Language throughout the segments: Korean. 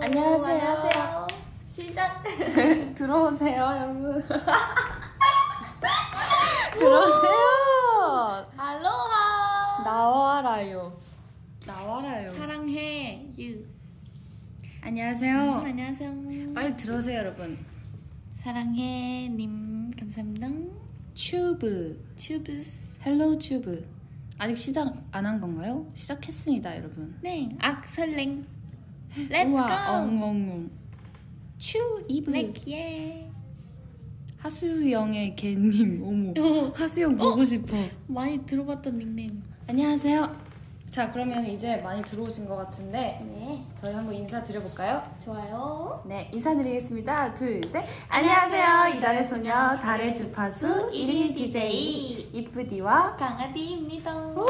안녕하세요. 안녕하세요. 시작. 들어오세요, 여러분. 들어오세요. 알로하. 나와라요. 나와라요. 사랑해 유. 안녕하세요. 안녕하세요. 빨리 들어오세요, 여러분. 사랑해 님 감사합니다. 튜브스. 헬로우 튜브. 아직 시작 안 한 건가요? 시작했습니다, 여러분. 네. 설랭. Let's 우와, go. 엉엉엉. 튜이브. 예. 하수영의 개님. 어머. 하수영 보고 싶어. 많이 들어봤던 닉네임. 안녕하세요. 자, 그러면 이제 많이 들어오신 것 같은데 네. 저희 한번 인사드려볼까요? 좋아요. 네, 인사드리겠습니다. 둘, 셋. 안녕하세요. 이달의 소녀, 달의 주파수 11 DJ 이쁘디와 강아디입니다. 우!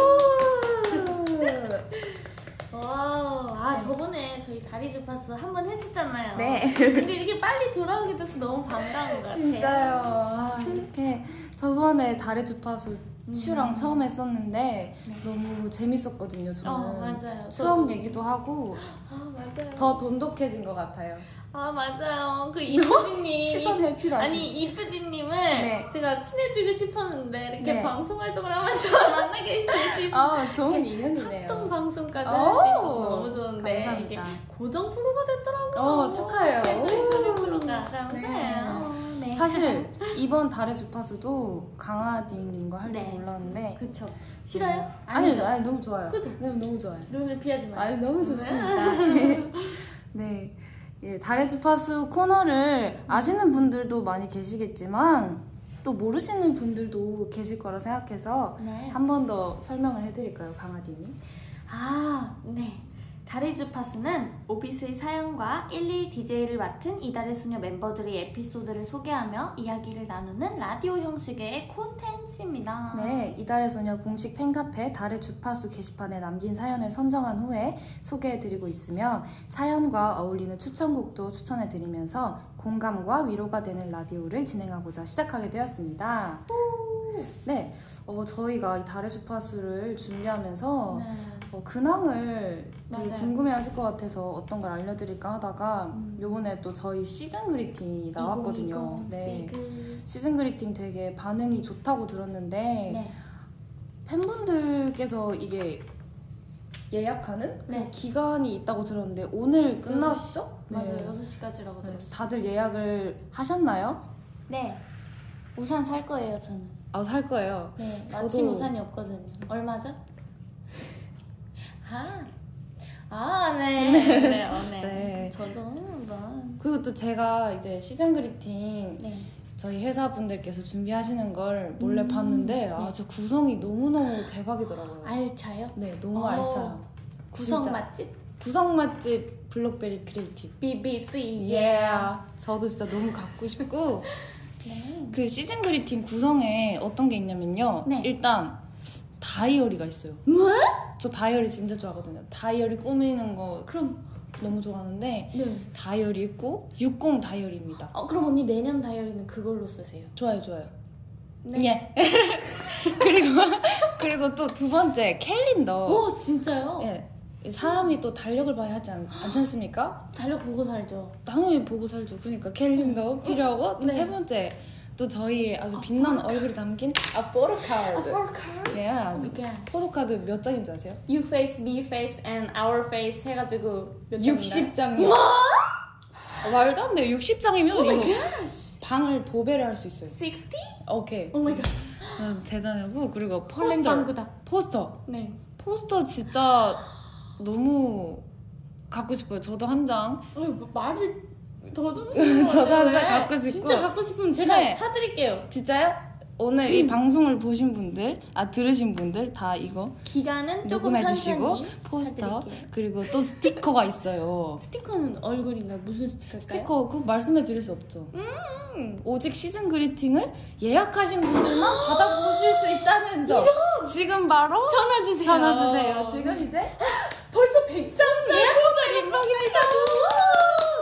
저번에 저희 다리 주파수 한 번 했었잖아요. 네. 근데 이렇게 빨리 돌아오게 돼서 너무 반가운 것 같아요. 진짜요. 이렇게 저번에 달의 주파수 츄랑 처음 했었는데 너무 재밌었거든요. 저는 맞아요. 추억 얘기도 하고 맞아요. 더 돈독해진 것 같아요. 맞아요. 그 이쁘디님. 시선 회피라시. 아니, 이쁘디님을 네. 제가 친해지고 싶었는데 이렇게 네. 방송 활동을 하면서 만나게 될 수 있어요. 좋은 인연이네요. 합동 방송까지 할 수 있어서 너무 좋은데 감사합니다. 이게 고정 프로가 됐더라고요. 축하해요. 저희 프로가 감사해요. 네. 사실 이번 달의 주파수도 강아디님과 할 줄 네. 몰랐는데 그쵸. 싫어요? 아니요, 아니 너무 좋아요. 그죠? 네, 너무 좋아요. 눈을 피하지 마요. 아니 너무 좋습니다. 네, 예, 달의 주파수 코너를 아시는 분들도 많이 계시겠지만 또 모르시는 분들도 계실 거라 생각해서 네. 한 번 더 설명을 해드릴까요, 강아디님? 네. 달의 주파수는 오피스의 사연과 11 DJ를 맡은 이달의 소녀 멤버들의 에피소드를 소개하며 이야기를 나누는 라디오 형식의 콘텐츠입니다. 네, 이달의 소녀 공식 팬카페 달의 주파수 게시판에 남긴 사연을 선정한 후에 소개해드리고 있으며 사연과 어울리는 추천곡도 추천해드리면서 공감과 위로가 되는 라디오를 진행하고자 시작하게 되었습니다. 네, 저희가 이 달의 주파수를 준비하면서 네. 근황을 되게 맞아요. 궁금해하실 것 같아서 어떤 걸 알려드릴까 하다가 요번에 또 저희 시즌 그리팅이 나왔거든요. 2020 네, 시그. 시즌 그리팅 되게 반응이 좋다고 들었는데 네. 팬분들께서 이게 예약하는 네. 그 기간이 있다고 들었는데 오늘 끝났죠? 맞아요. 6시까지라고 네, 들었어요. 다들 예약을 하셨나요? 네. 우산 살 거예요, 저는. 살 거예요. 네. 저도- 마침 우산이 없거든요. 얼마죠? 네. 네. 네. 저도 한번. 그리고 또 제가 이제 시즌 그리팅 네. 저희 회사분들께서 준비하시는 걸 몰래 봤는데 네. 저 구성이 너무너무 대박이더라고요. 알차요? 네, 너무 어, 알차요. 구성 진짜. 맛집? 구성 맛집 블록베리 크리에이티브. BBC. 저도 진짜 너무 갖고 싶고 네. 그 시즌 그리팅 구성에 어떤 게 있냐면요. 네. 일단 다이어리가 있어요. 뭐? 저 다이어리 진짜 좋아하거든요. 다이어리 꾸미는 거 그럼. 너무 좋아하는데 네. 다이어리 있고 60 다이어리입니다. 그럼 언니 내년 다이어리는 그걸로 쓰세요. 좋아요. 네. 예. 그리고 또 두 번째 캘린더. 오, 진짜요? 예. 사람이 또 달력을 봐야 하지 않지 않습니까? 달력 보고 살죠. 당연히 보고 살죠. 그러니까 캘린더 필요하고 또 네. 세 번째 또 저희의 아주 빛나는 얼굴이 담긴 포토카드. 포토카드. 예. yes. 포토카드 몇 장인 줄 아세요? You face, me face, and our face 해가지고 몇 장인가요? 60장이요. 말도 안 돼요. 60장이면 Oh my 이거 gosh. 방을 도배를 할 수 있어요. 60? 오케이. Oh my god. 대단하고 그리고 포스터 폴렌저 방구다. 포스터. 네. 포스터 진짜 너무 갖고 싶어요. 저도 한 장. 말을 더듬으시는 저도 거예요. 한 장 왜? 갖고 싶고. 진짜 갖고 싶으면 제가 네. 사드릴게요. 진짜요? 오늘 이 방송을 보신 분들, 들으신 분들 다 이거 기간은 조금 녹음해주시고 천천히 포스터 사드릴게요. 그리고 또 스티커가 있어요. 스티커는 얼굴인가요? 무슨 스티커일까요? 스티커 그거 말씀해드릴 수 없죠. 오직 시즌 그리팅을 예약하신 분들만 받아보실 수 있다는 점. 지금 바로 전화 주세요. 지금 이제 벌써 100장 대박입니다.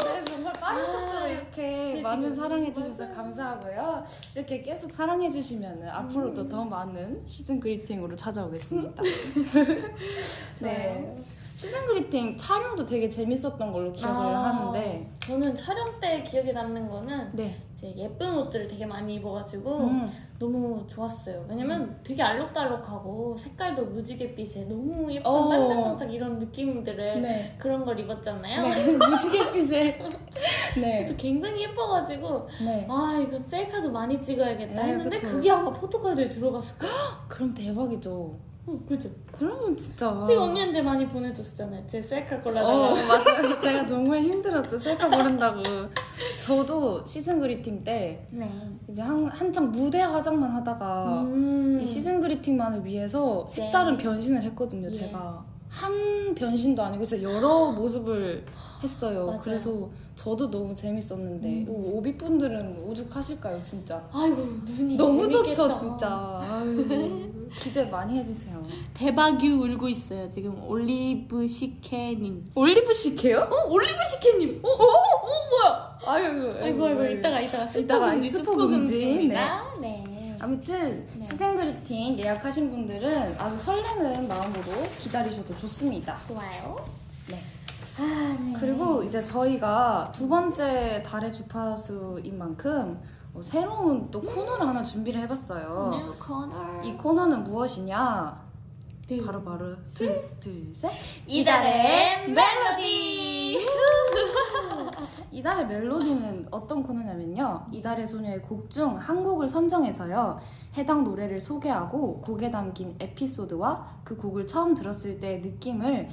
네, 정말 빠른 속도로 이렇게 많은 지금 사랑해주셔서 감사하고요. 이렇게 계속 사랑해주시면 앞으로도 더 많은 시즌 그리팅으로 찾아오겠습니다. 네. 시즌 그리팅 촬영도 되게 재밌었던 걸로 기억을 하는데 저는 촬영 때 기억에 남는 거는 네. 이제 예쁜 옷들을 되게 많이 입어가지고 너무 좋았어요. 왜냐면 되게 알록달록하고 색깔도 무지갯빛에 너무 예쁜 반짝반짝 이런 느낌들을 네. 그런 걸 입었잖아요. 네. 무지갯빛에 네. 그래서 굉장히 예뻐가지고 네. 아 이거 셀카도 많이 찍어야겠다 네, 했는데 그쵸. 그게 아마 포토카드에 들어갔을 거예요. 그럼 대박이죠. 그죠? 그러면 진짜 그 언니한테 많이 보내줬잖아요. 제 셀카 골라달라고. 맞아요. 제가 정말 힘들었죠. 셀카 고른다고. 저도 시즌 그리팅 때 네. 이제 한창 무대 화장만 하다가 이 시즌 그리팅만을 위해서 색다른 변신을 했거든요. 예. 제가 한 변신도 아니고 진짜 여러 모습을 했어요. 맞아요. 그래서 저도 너무 재밌었는데 오비분들은 오죽하실까요, 진짜? 아이고 눈이 너무 재밌겠다. 좋죠, 진짜. 아유, 기대 많이 해주세요. 대박유 울고 있어요. 지금 올리브 시케님. 올리브 시케요? 올리브 시케님. 뭐야? 아유, 아이고 이따가 스포 이따가 금지 스포 스포 금지. 금지입니다. 네. 아무튼 시즌 그리팅 예약하신 분들은 아주 설레는 마음으로 기다리셔도 좋습니다. 좋아요. 네. 아, 네. 그리고 이제 저희가 두 번째 달의 주파수인 만큼 새로운 또 코너를 하나 준비를 해봤어요. 뉴 코너. 이 코너는 무엇이냐? 네. 바로 둘, 셋. 이달의 멜로디. 이달의 멜로디는 어떤 코너냐면요. 이달의 소녀의 곡 중 한 곡을 선정해서요. 해당 노래를 소개하고 곡에 담긴 에피소드와 그 곡을 처음 들었을 때의 느낌을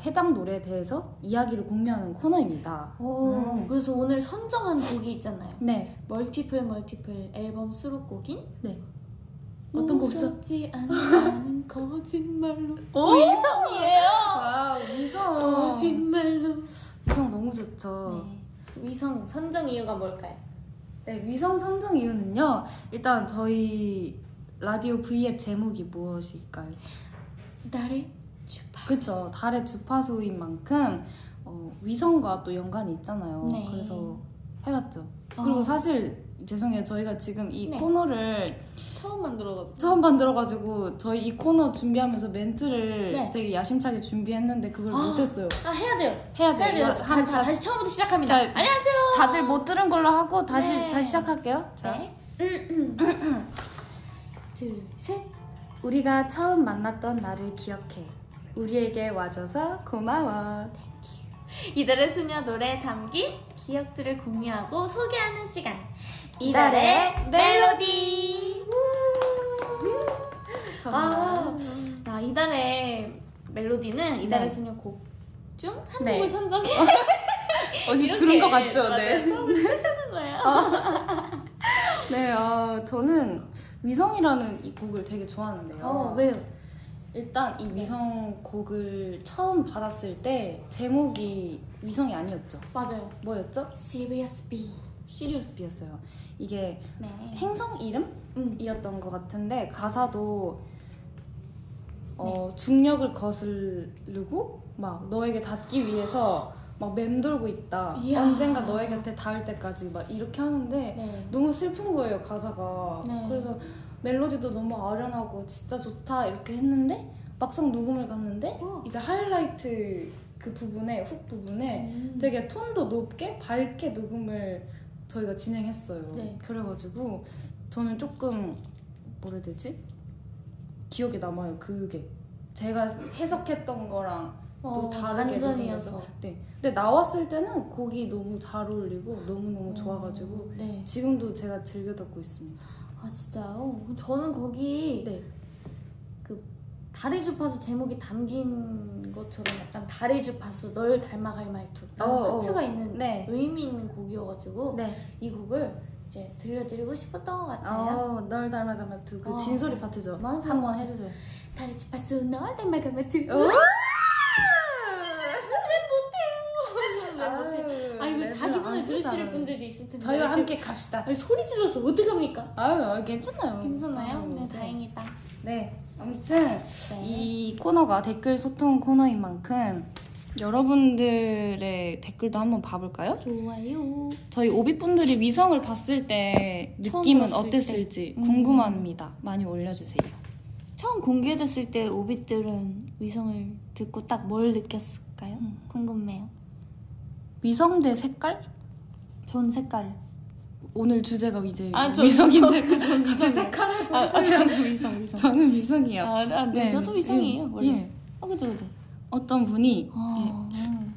해당 노래에 대해서 이야기를 공유하는 코너입니다. 그래서 오늘 선정한 곡이 있잖아요. 네. 멀티플 앨범 수록곡인 네. 어떤 곡이죠? 무섭지 않다는 거짓말로. 위성이에요. 와, 위성. 거짓말로. 위성 너무 좋죠. 네. 위성 선정 이유가 뭘까요? 네, 위성 선정 이유는요. 일단 저희 라디오 V앱 제목이 무엇일까요? 달의 주파수. 그쵸. 달의 주파수인 만큼 위성과 또 연관이 있잖아요. 네. 그래서 해봤죠. 그리고 사실 죄송해요. 저희가 지금 이 네. 코너를 처음 만들어가지고 저희 이 코너 준비하면서 멘트를 네. 되게 야심차게 준비했는데 그걸 못했어요. 해야 돼요. 해야 돼요. 자, 다시 처음부터 시작합니다. 자, 안녕하세요. 다들 못 들은 걸로 하고 다시 네. 시작할게요. 자. 네. 둘, 셋. 우리가 처음 만났던 날을 기억해. 우리에게 와줘서 고마워. 이달의 소녀 노래에 담긴 기억들을 공유하고 소개하는 시간. 이달의 멜로디. 정말. 이달의 멜로디는 이달의 네. 소녀 곡 중 한 네. 곡을 선정해. 어디서 들은 것 같죠? 맞아요. 네. 처음 시작하는 거예요. 네, 저는 위성이라는 이 곡을 되게 좋아하는데요. 왜요? 일단 이 위성 곡을 처음 받았을 때 제목이 위성이 아니었죠. 맞아요. 뭐였죠? Serious B. 시리우스 B였어요. 이게 네. 행성 이름이었던 것 같은데 가사도 네. 중력을 거스르고 막 너에게 닿기 위해서 막 맴돌고 있다. 이야. 언젠가 너의 곁에 닿을 때까지 막 이렇게 하는데 네. 너무 슬픈 거예요, 가사가. 네. 그래서 멜로디도 너무 아련하고 진짜 좋다 이렇게 했는데 막상 녹음을 갔는데 이제 하이라이트 그 부분에 훅 부분에 되게 톤도 높게 밝게 녹음을 저희가 진행했어요. 네. 그래가지고 저는 조금 뭐라 해야 되지? 기억에 남아요. 그게 제가 해석했던 거랑 또 다르게 반전이어서. 녹음해서. 네. 근데 나왔을 때는 곡이 너무 잘 어울리고 너무너무 좋아가지고 네. 지금도 제가 즐겨 듣고 있습니다. 아 진짜요? 저는 거기 네. 그 달의 주파수 제목이 담긴 것처럼 약간 달의 주파수 널 닮아갈 말투 하트가 있는 네. 의미 있는 곡이어가지고 네. 이 곡을 이제 들려드리고 싶었던 것 같아요. 널 닮아가면 그 어, 진소리 맞아. 파트죠. 맞아. 한번 해주세요. 달의 주파수 널 닮아갈 말투. 이거 자기 전에 들으실 분들도 있을 텐데 저희와 이렇게 함께 갑시다. 소리 질러서 어떡합니까? 괜찮아요. 괜찮아요? 네, 다행이다. 네, 아무튼 네. 이 코너가 댓글 소통 코너인 만큼 여러분들의 댓글도 한번 봐볼까요? 좋아요. 저희 오비분들이 위성을 봤을 때 처음 느낌은 들었을 어땠을지 때. 궁금합니다. 많이 올려주세요. 처음 공개됐을 때 오빛들은 위성을 듣고 딱 뭘 느꼈을까요? 궁금해요. 위성대 색깔? 전 색깔. 오늘 주제가 이제 저 위성인데 전 이제 색깔을 저는 위성. 저는 위성이요. 네, 저도 위성이에요. 원래. 예. 그죠. 어떤 분이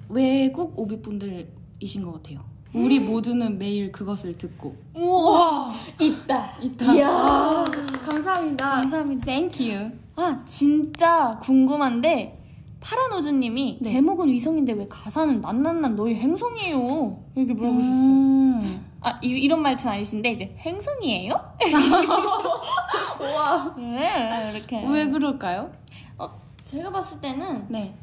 외국 오비분들이신 것 같아요. 우리 모두는 매일 그것을 듣고. 우와, 있다. 이야, 감사합니다. Thank you. 진짜 궁금한데 파란우즈님이 네. 제목은 위성인데 왜 가사는 난난난 너희 행성이에요? 이렇게 물어보셨어요. 이런 말투는 아니신데 이제 행성이에요? 와. 네, 이렇게. 왜 그럴까요? 제가 봤을 때는 네.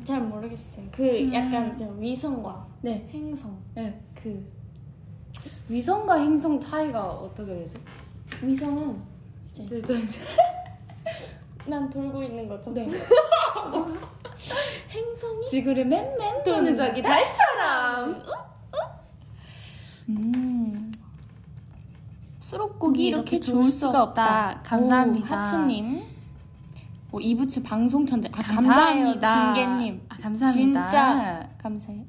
잘 모르겠어요. 약간 위성과 네. 행성. 네. 위성과 행성 차이가 어떻게 되죠? 위성은 이제 저 난 돌고 있는 거죠. 네. 행성이 지구를 맴맴 도는 저기 달처럼. 수록곡이 이렇게 좋을 수가 없다. 감사합니다. 하트님. 이부츠 방송 천재. 감사합니다. 감사해요. 징계님. 감사합니다. 진짜 감사해요.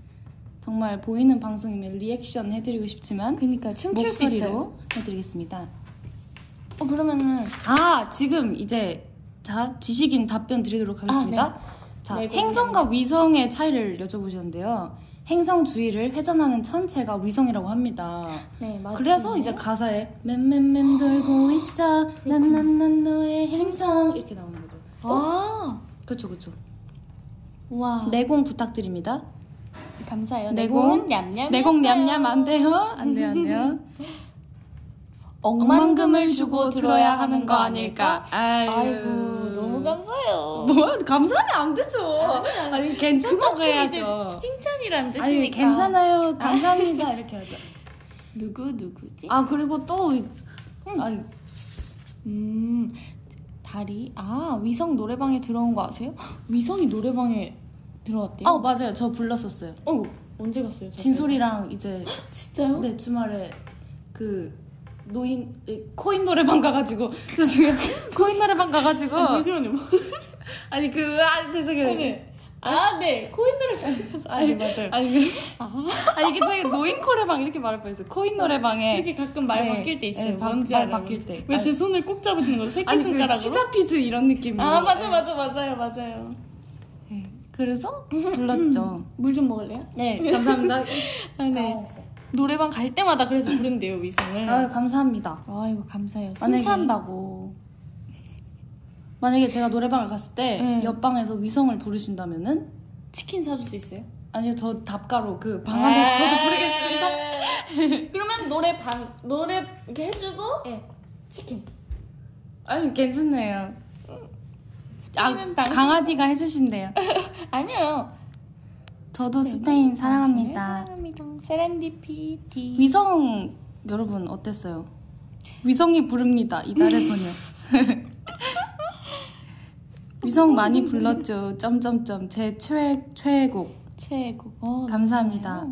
정말 보이는 방송이면 리액션 해드리고 싶지만 그러니까 춤출 수 있어요. 목소리로 해드리겠습니다. 그러면은 지금 이제 지식인 답변 드리도록 하겠습니다. 네. 자, 네, 행성과 위성의 차이를 여쭤보셨는데요. 행성 주위를 회전하는 천체가 위성이라고 합니다. 네, 맞아요. 그래서 이제 가사에 맴맴맴 돌고 있어 난 너의 행성 이렇게 나오는 거죠. 그렇죠. 와. 내공 부탁드립니다. 감사해요. 내공 냠냠. 내공 냠냠 안 돼요? 안 돼요. 억만금을 주고 들어야 하는 거 아닐까? 아이고 너무 감사해요. 뭐 감사하면 안 되죠. 아니 괜찮다고 해야죠. 이제 칭찬이란 뜻이니까. 아니 괜찮아요. 감사합니다 이렇게 하죠. 누구지? 그리고 또 달이 위성 노래방에 들어온 거 아세요? 위성이 노래방에 들어왔대요? 맞아요. 저 불렀었어요. 언제 갔어요? 진솔이랑 이제 진짜요? 네 주말에 코인 노래방 가가지고 죄송해요. 코인 노래방 가가지고 잠시만요. 죄송해요. 네. 코인 노래방 가서. 맞아요. 이게 저희 노인 노래방 이렇게 말할 뻔했어요. 코인 노래방에 이렇게 가끔 말 바뀔 때 있어요. 뭔지 말 알아요? 바뀔 때. 왜 제 손을 꼭 잡으시는 거예요? 새끼손가락으로? 치자피즈 이런 느낌으로. 맞아요. 네. 그래서 불렀죠. 물 좀 먹을래요? 네, 감사합니다. 네. 노래방 갈 때마다 그래서 부른대요, 위성을. 감사합니다. 이거 감사해요. 만약에- 숨찬다고. 만약에 제가 노래방을 갔을 때 네. 옆방에서 위성을 부르신다면은 치킨 사줄 수 있어요? 아니요, 저 답가로 방 안에서 저도 부르겠습니다. 그러면 노래 이렇게 해주고 치킨. 괜찮네요. 스페인은 당신 강아지가 해주신대요. 아니요. 저도 스페인 사랑합니다. 세렌디피티. 위성 여러분 어땠어요? 위성이 부릅니다. 이달의 소녀. 위성 많이 불렀죠. 점점점 제 최애곡. 감사합니다.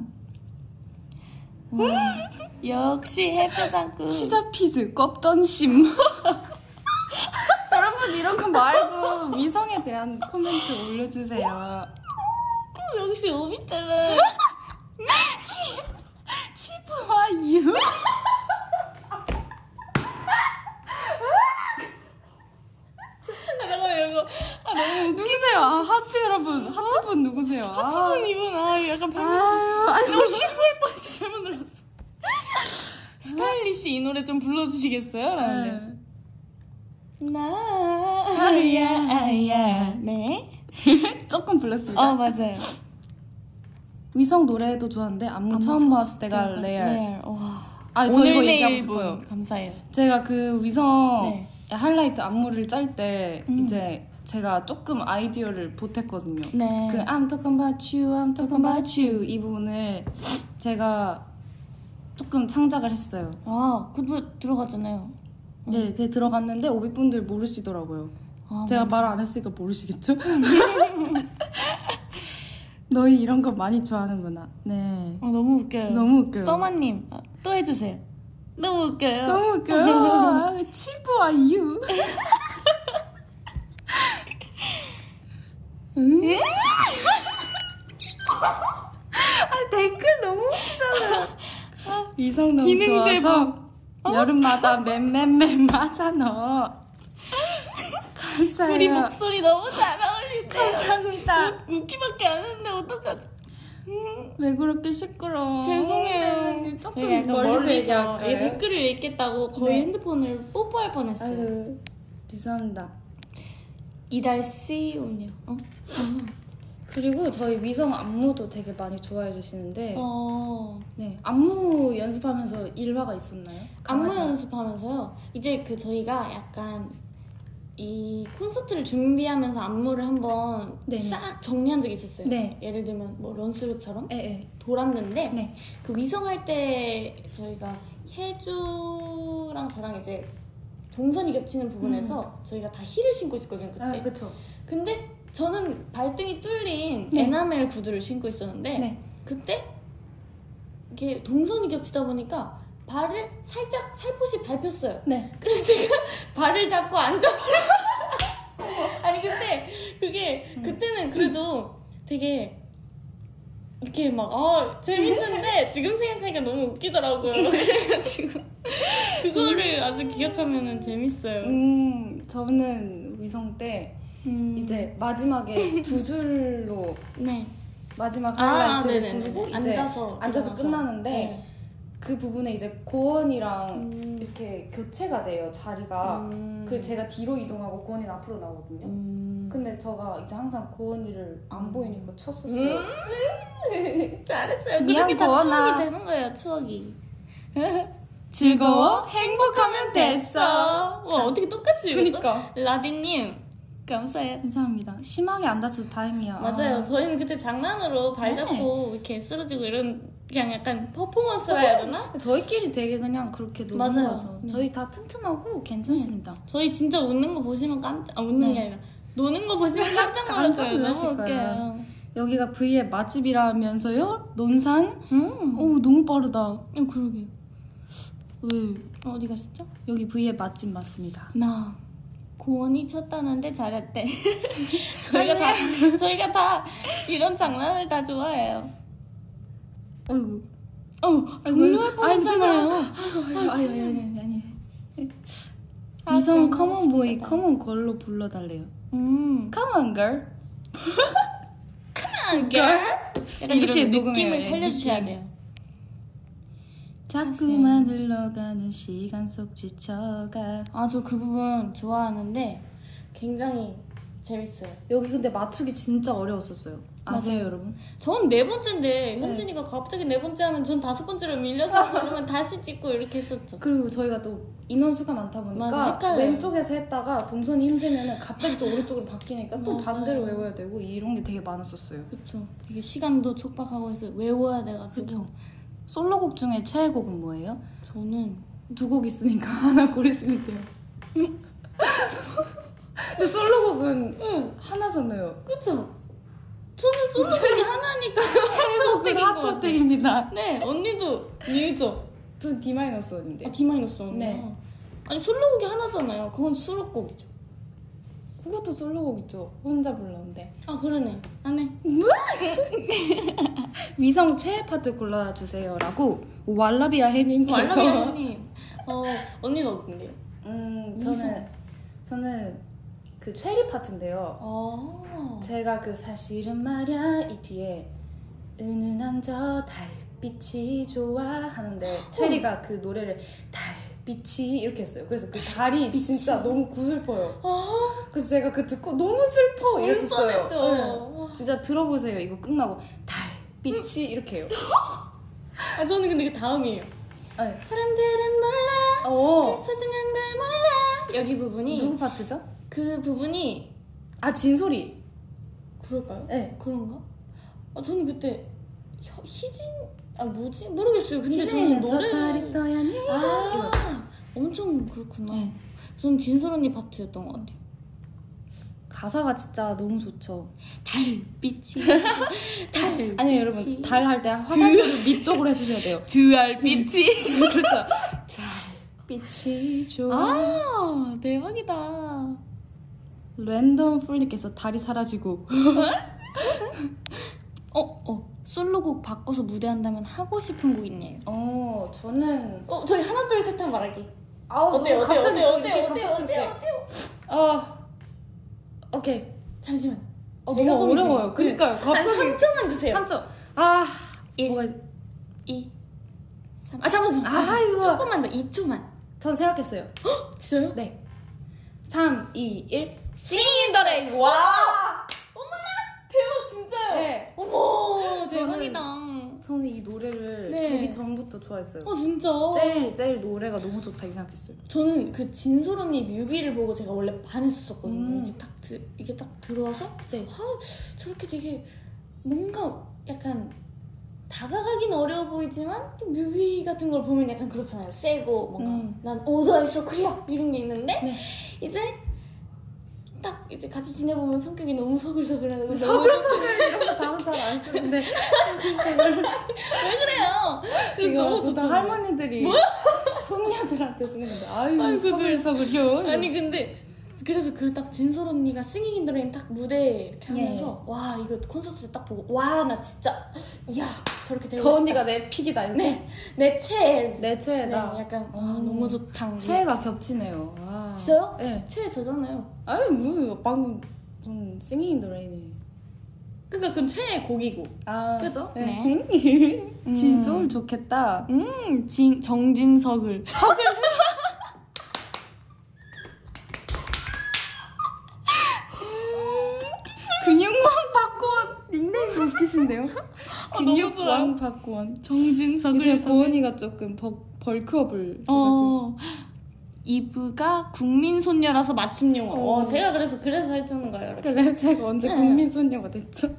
역시 해표장국. 치자피즈 껍던심. 여러분 이런 거 말고 위성에 대한 코멘트 올려주세요. 역시 오비들은 치부와 유. 잠깐만 이거 너무 누구세요? 하트 여러분, 하트분 누구세요? 하트분 이분 약간 너무 신고할 뻔했어. 잘못 눌렀어. 스타일리시 이 노래 좀 불러주시겠어요? 라는데 나야 네 조금 불렀습니다. 맞아요. 위성 노래도 좋아하는데 안무 처음 봤을 때가 레알. 와. 저 오늘 이거 내일 얘기하고 싶어요. 분 감사해요. 제가 그 위성 네. 하이라이트 안무를 짤 때 이제 제가 조금 아이디어를 보탰거든요. 네. 그 I'm talking about you, I'm talking about you 이 부분을 제가 조금 창작을 했어요. 그거 들어갔잖아요. 네, 그게 들어갔는데 오비분들 모르시더라고요. 제가 말 안 했으니까 모르시겠죠? 너희 이런 거 많이 좋아하는구나. 네. 너무 웃겨요. 너무 웃겨요. 써마님 또 해주세요. 너무 웃겨요. 너무 웃겨요. 치부와 유. 댓글 너무 웃기잖아. 위성 너무 기능 좋아서 제보. 여름마다 맴맴맴 하자 너. 감사해요. 둘이 목소리 너무 잘 어울린대요. 감사합니다. 웃기밖에 안 했는데 어떡하지? 왜 그렇게 시끄러워? 죄송해요. 네, 조금 저희가 약간 멀리서 멀리서 얘기할까요? 이 댓글을 읽겠다고 거의 네. 핸드폰을 뽀뽀할 뻔했어요. 아유, 죄송합니다. 이달 씨 오네요. 그리고 저희 위성 안무도 되게 많이 좋아해 주시는데 네, 안무 연습하면서 일화가 있었나요? 안무 강하게. 연습하면서요. 이제 그 저희가 약간 이 콘서트를 준비하면서 안무를 한번 네네. 싹 정리한 적이 있었어요. 네. 예를 들면 뭐 런스루처럼 네. 돌았는데 네. 그 위성할 때 저희가 혜주랑 저랑 이제 동선이 겹치는 부분에서 저희가 다 힐을 신고 있었거든요 그때. 아, 그쵸. 근데 저는 발등이 뚫린 네. 에나멜 구두를 신고 있었는데 네. 그때 이게 동선이 겹치다 보니까 발을 살짝 살포시 밟혔어요. 네. 그래서 제가 발을 잡고 앉아버렸어요. 아니 근데 그게 그때는 그래도 되게 이렇게 막 재밌는데 지금 생각하니까 너무 웃기더라고요. 그래가지고 그거를 아주 기억하면은 재밌어요. 저는 위성 때 이제 마지막에 두 줄로 네. 마지막 하이라이트를 네네네. 부르고 이제 앉아서 끝나는데 네. 그 부분에 이제 고원이랑 이렇게 교체가 돼요 자리가. 그래서 제가 뒤로 이동하고 고원이는 앞으로 나오거든요. 근데 제가 이제 항상 고원이를 안 보이니까 쳤었어요. 잘했어요. 미안, 그렇게 다 고원아. 추억이 되는 거예요. 추억이. 즐거워 행복하면 됐어. 와 어떻게 똑같이 읽었죠? 그니까. 라디님 감사해요. 감사합니다. 심하게 안 다쳐서 다행이야. 맞아요. 저희는 그때 장난으로 발 네. 잡고 이렇게 쓰러지고 이런 그냥 약간 퍼포먼스라 해야 되나? 저희끼리 되게 그냥 그렇게 노는 맞아요. 거죠. 네. 저희 다 튼튼하고 괜찮습니다. 저희 진짜 웃는 거 보시면 웃는 네. 게 아니라 노는 거 보시면 깜짝 깜짝 놀랐어요. 놀라실 너무 거예요. 웃겨요. 여기가 V의 맛집이라면서요? 논산? 오 너무 빠르다. 그러게. 왜? 어디 가시죠? 여기 V의 맛집 맞습니다. 나 고원이 쳤다는데 잘했대. 저희가 다 이런 장난을 다 좋아해요. 어이구. 종료할 뻔했잖아요. 아니. 이성 커먼 보이 커먼 걸로 불러달래요. Come on girl. 약간 이렇게 이런 녹음해요. 느낌을 예, 살려주셔야 느낌. 돼요. 자꾸만 흘러가는 시간 속 지쳐가. 저 그 부분 좋아하는데 굉장히 재밌어요. 여기 근데 맞추기 진짜 어려웠었어요. 아세요 맞아요. 여러분? 전 네 번째인데 현진이가 갑자기 네 번째 하면 전 다섯 번째로 밀려서 그러면 다시 찍고 이렇게 했었죠. 그리고 저희가 또 인원수가 많다 보니까 맞아, 헷갈려요. 왼쪽에서 했다가 동선이 힘들면은 갑자기 또 오른쪽으로 바뀌니까 또 맞아요. 반대로 외워야 되고 이런 게 되게 많았었어요. 그쵸. 되게 시간도 촉박하고 해서 외워야 돼가지고. 그쵸. 솔로곡 중에 최애곡은 뭐예요? 저는 두 곡 있으니까 하나 고르시면 돼요. 근데 솔로곡은 하나잖아요. 그쵸? 저는 솔로곡이 하나니까 최애곡은 하트택입니다. 네, 언니도 뉴죠? 전 D-였는데. D-언니요? 네. 아니 솔로곡이 하나잖아요. 그건 수록곡이죠. 그것도 솔로곡 있죠. 혼자 불렀는데. 그러네. 안 해. 위성 최애 파트 골라주세요라고 왈라비아 해님께서. 왈라비아 언니. 언니는 어떤데요? 저는 그 체리 파트인데요. 제가 그 사실은 말야 이 뒤에 은은한 저 달빛이 좋아 하는데 체리가 그 노래를 달빛이 이렇게 했어요. 그래서 그 달이 진짜 너무 구슬퍼요. 그래서 제가 그 듣고 너무 슬퍼 이랬었어요. 네. 진짜 들어보세요. 이거 끝나고 달빛이 이렇게 해요. 저는 근데 그 다음이에요. 네. 사람들은 몰라 그 소중한 걸 몰라 여기 부분이 누구 파트죠? 그 부분이 진소리. 그럴까요? 네. 그런가? 저는 그때 희진 뭐지? 모르겠어요. 근데 저는 희진이는 저 노래를 달이 떠야 니 엄청 그렇구나. 네. 저는 진솔 언니 파트였던 것 같아요. 가사가 진짜 너무 좋죠. 달빛이 달빛이 아니 여러분 달 할 때 화살표를 밑쪽으로 해주셔야 돼요. 달빛이 그렇죠. 달빛이 좋아. 대박이다. 랜덤 풀님께서 달이 사라지고. 솔로곡 바꿔서 무대한다면 하고 싶은 곡 있네요. 저는 저희 하나 둘 셋 한 말하기. 어때요? 어때요? 오케이. 잠시만. 너무 어려워요. 그러니까요. 갑자기 3초만 주세요. 3초. 1, 뭐가 2, 3. 잠깐만. 이거. 조금만 더. 2초만. 전 생각했어요. 진짜요? 네. 3, 2, 1. Singing in the Rain. 와! 어머나! 대박 진짜요? 네. 어머 대박이다. 저는 이 노래를 네. 데뷔 전부터 좋아했어요. 진짜? 제일 노래가 너무 좋다 이 생각했어요. 저는 그 진솔 언니 뮤비를 보고 제가 원래 반했었거든요. 이제 이게 딱 들어와서 네. 저렇게 되게 뭔가 약간 다가가긴 어려워 보이지만 또 뮤비 같은 걸 보면 약간 그렇잖아요. 세고 뭔가 난 오더이 소 코리아 이런 게 있는데 네. 이제 딱 이제 같이 지내보면 성격이 너무 서글서글하고 서글서글 이런 거 단어 잘 안 쓰는데 왜 그래요? 그래서 이거 너무 보통 좋잖아요. 할머니들이 손녀들한테 쓰는 건데 아유 서글서글요. 아니 근데 그래서 그 딱 진솔 언니가 싱잉 인 더 레인 딱 무대 이렇게 하면서 와 이거 콘서트 때 딱 보고 와 나 진짜 이야 저렇게 되고 저 싶다. 언니가 내 픽이다 이렇게. 네, 내 최애. 내 최애다. 네, 약간 너무 좋다. 최애가 겹치네요. 진짜요? 네. 최애 저잖아요. 아유 뭐 방금 전 Singing in the Rain이. 그러니까 그건 최애 곡이고. 그죠? 네. 진솔 좋겠다. 정진석을. 근육왕 박고원 닉네임 웃기신데요? 근육왕 박고원. 정진석을. 이제 고은이가 조금 벌크업을 해가지고. 이브가 국민손녀라서 맞춤 용어. 제가 그래서 했던 거예요. 이렇게. 그래 제가 언제 국민손녀가 됐죠?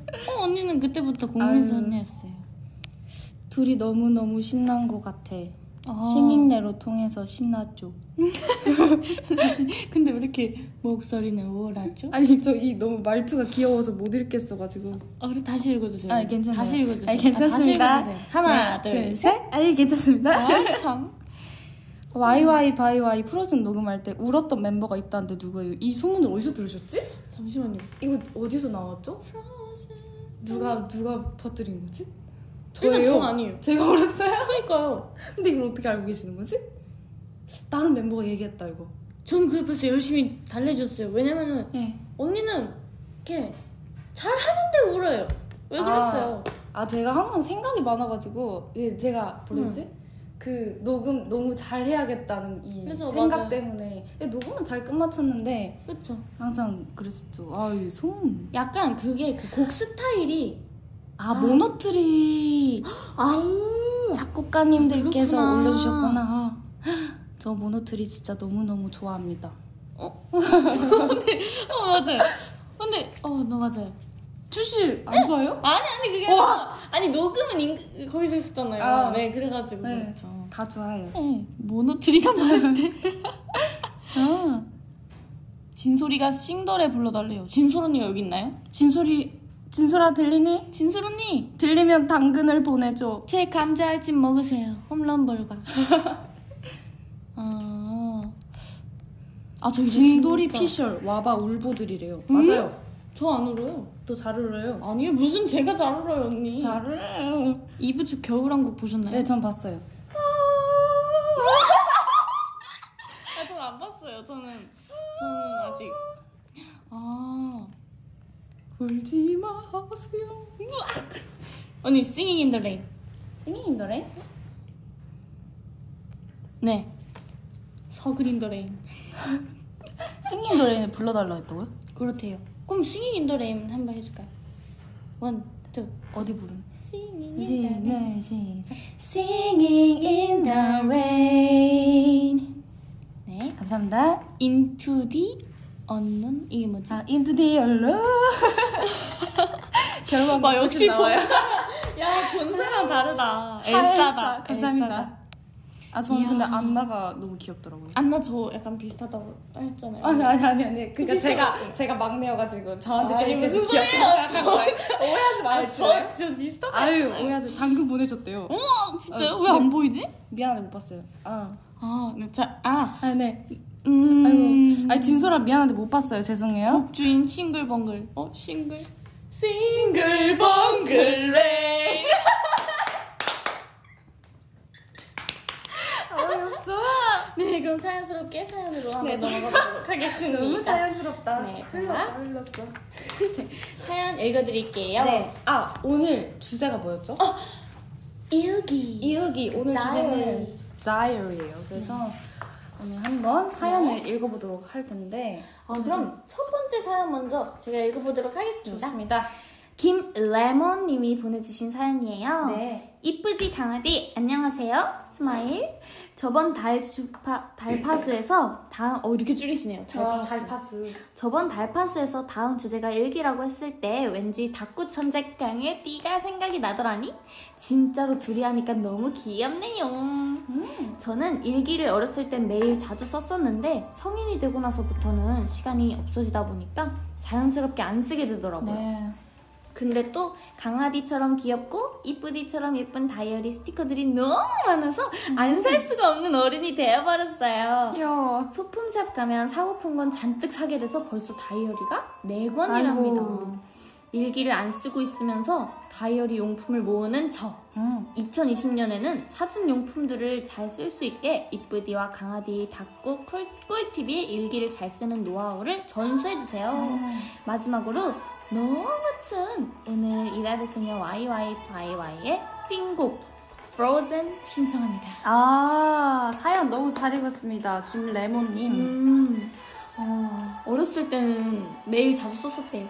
언니는 그때부터 국민손녀였어요. 둘이 너무너무 신난 것 같아. 싱잉내로 통해서 신났죠. 근데 왜 이렇게 목소리는 우울하죠? 아니 저 이 너무 말투가 귀여워서 못 읽겠어가지고. 그래 다시 읽어주세요. 괜찮아요. 다시 읽어주세요. 괜찮습니다. 다시 읽어주세요. 하나, 둘, 셋. 괜찮습니다. 참. YY 바이와이 프로즌 녹음할 때 울었던 멤버가 있다는데 누구예요? 이 소문을 어디서 들으셨지? 잠시만요. 이거 어디서 나왔죠? 누가 퍼뜨린 거지? 일단 전 아니에요. 제가 울었어요? 그러니까요. 근데 이걸 어떻게 알고 계시는 거지? 다른 멤버가 얘기했다 이거. 저는 그 옆에서 열심히 달래줬어요. 왜냐면은 네. 언니는 이렇게 잘하는데 울어요. 왜 그랬어요? 제가 항상 생각이 많아가지고 제가 뭐랬지? 그 녹음 너무 잘 해야겠다는 이 그쵸, 생각 맞아요. 때문에 녹음은 잘 끝마쳤는데 그쵸. 항상 그랬었죠. 이 소문. 약간 그게 그 곡 스타일이 모노트리 작곡가님들께서 그렇구나. 올려주셨구나. 저 모노트리 진짜 너무너무 좋아합니다. 맞아요. 근데 너 맞아요. 출시 안 좋아요? 아니 그게 아니 녹음은 거기서 했었잖아요. 네 그래가지고 그렇죠. 다 좋아요. 네 모노트리가 많은데 진솔이가 싱더레 불러달래요. 진솔 언니가 여기 있나요? 진솔아 들리니? 진솔 언니 들리면 당근을 보내줘. 제 감자알찜 먹으세요. 홈런볼과. 저 진돌이 피셜 와봐 울보들이래요. 맞아요. 저 안 울어요. 또 잘 울어요. 아니요 무슨 제가 잘 울어요 언니. 잘 울어요. 이브주 겨울왕국 보셨나요? 네, 전 봤어요. 저는 안 봤어요. 저는 아직 울지 마세요. 언니 Singing in the Rain. Singing in the Rain? 네. 서글 in the Rain. Singing in the Rain을 불러달라 했다고요? 그렇대요. 그럼 Singing in the Rain 한번 해줄까요? 1, 2 어디 부른? Singing in the Rain. 시작. Singing in the Rain. 네. 감사합니다. Into the Unknown. 이게 뭐지? Into the Unknown. 결국 역시 나와요. 야 본사랑 다르다. 엘사다. 감사합니다. 엘사다. 저는 이야. 근데 안나가 너무 귀엽더라고요. 안나 저 약간 비슷하다고 했잖아요. 아니. 그러니까 제가 막내여가지고 저한테 아니, 되게 무슨 귀엽다고 소리예요? 생각한 거예요. 오해하지 마세요. 저 비슷하다. 아유 오해하지. 당근 보내셨대요. 진짜요? 왜 안 보이지? 미안해 못 봤어요. 네. 네. 아이고, 아니 진솔아 미안한데 못 봤어요. 죄송해요. 주인 싱글벙글. 싱글벙글 레이. 어려웠어. 네, 그럼 자연스럽게 사연으로 한번 넘어가도록 하겠습니다. 너무 자연스럽다. 네, 흘렀어. 사연 읽어드릴게요. 네. 아, 오늘 주제가 뭐였죠? 일기. 오늘 Diary. 주제는 diary예요. 그래서 오늘 한번 사연을 읽어보도록 할 텐데. 그럼 첫 번째 사연 먼저 제가 읽어보도록 하겠습니다. 좋습니다. 김레몬님이 보내주신 사연이에요. 네. 이쁘디 강아지 안녕하세요. 스마일. 저번 달파수에서 다음 이렇게 줄이시네요. 달파수. 저번 달파수에서 다음 주제가 일기라고 했을 때 왠지 닭구 천재강의 띠가 생각이 나더라니. 진짜로 둘이 하니까 너무 귀엽네요. 저는 일기를 어렸을 땐 매일 자주 썼었는데 성인이 되고 나서부터는 시간이 없어지다 보니까 자연스럽게 안 쓰게 되더라고요. 네. 근데 또 강아지처럼 귀엽고 이쁘디처럼 예쁜 다이어리 스티커들이 너무 많아서 안 살 수가 없는 어른이 되어버렸어요. 귀여워. 소품샵 가면 사고픈 건 잔뜩 사게 돼서 벌써 다이어리가 4권이랍니다. 아이고. 일기를 안 쓰고 있으면서 다이어리 용품을 모으는 저. 2020년에는 사준 용품들을 잘 쓸 수 있게 이쁘디와 강아디 닭구 꿀팁이 일기를 잘 쓰는 노하우를 전수해주세요. 마지막으로 너무 춘 오늘 이달의 소녀 YYYY의 띵곡 Frozen 신청합니다. 아, 사연 너무 잘 읽었습니다. 김레몬님. 어렸을 때는 매일 자주 썼었대요.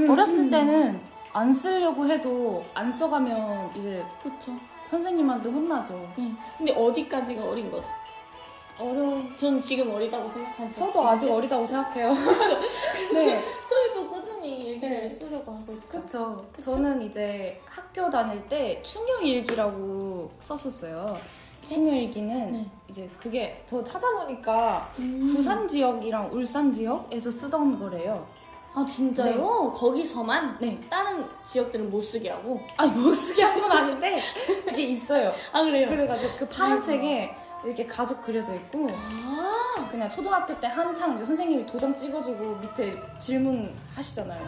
어렸을 때는 안 쓰려고 해도 안 써가면 이제 그렇죠. 선생님한테 혼나죠. 근데 어디까지가 어린 거죠? 전 지금 어리다고 생각하죠. 저도 아직 어리다고 생각해요. 네. 저희도 꾸준히 일기를 쓰려고 하고 있죠. 그쵸. 저는 이제 학교 다닐 때 충효일기라고 썼었어요. 충효일기는 네. 이제 그게 저 찾아보니까 부산 지역이랑 울산 지역에서 쓰던 거래요. 아 진짜요? 거기서만? 네. 다른 지역들은 못 쓰게 하고? 아니 못 쓰게 한 건 아닌데 그게 있어요. 아 그래요? 그래가지고 그 파란색에 이렇게 가족 그려져 있고 그냥 초등학교 때 한창 이제 선생님이 도장 찍어주고 밑에 질문 하시잖아요.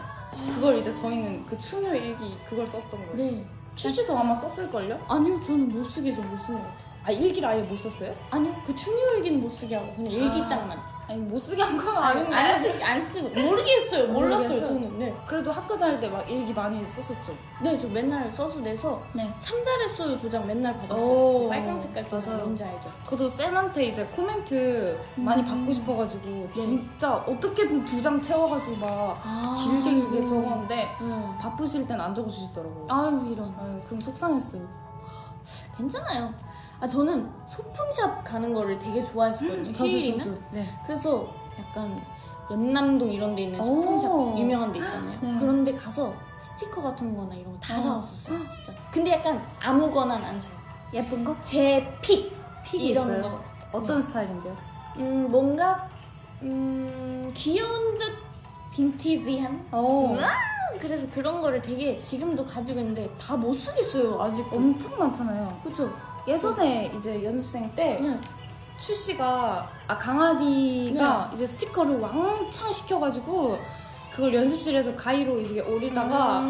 그걸 이제 저희는 그 충효 일기 그걸 썼던 거예요. 네. 출시도 아마 썼을걸요? 아니요, 저는 못 쓰게 해서 못 쓴 것 같아요. 아 일기를 아예 못 썼어요? 아니요, 그 충효일기는 못 쓰게 하고 그냥 일기장만. 아니 못 쓰게 한 건 아닌데 안 쓰고 모르겠어요. 몰랐어요, 모르겠어요? 저는. 네. 그래도 학교 다닐 때 막 일기 많이 썼었죠. 네, 저 맨날 써서 내서 네. 참 잘했어요 조장 맨날 받았어요. 오, 그 빨간 색깔 도장 맞아요. 뭔지 알죠? 저도 쌤한테 이제 코멘트 많이 받고 싶어가지고 진짜 어떻게든 2장 채워가지고 막 길게 적었는데 바쁘실 땐 안 적어주시더라고요. 아유 이런. 아유, 그럼 속상했어요. 괜찮아요. 저는 소품샵 가는 거를 되게 좋아했었거든요. 휴일이면. 네. 그래서 약간 연남동 이런 데 있는 오. 소품샵 유명한 데 있잖아요. 네. 그런 데 가서 스티커 같은 거나 이런 거 다 사왔었어요. 진짜. 근데 약간 아무거나 안 사요. 예쁜 거? 제 픽이 이런 있어요? 거. 어떤 스타일인데요? 뭔가 귀여운 듯 빈티지한? 오. 그래서 그런 거를 되게 지금도 가지고 있는데 다 못 쓰겠어요 아직도. 엄청 많잖아요. 그쵸? 예전에 이제 연습생 때 네. 출시가 강아디가 이제 스티커를 왕창 시켜가지고 그걸 연습실에서 가위로 이제 오리다가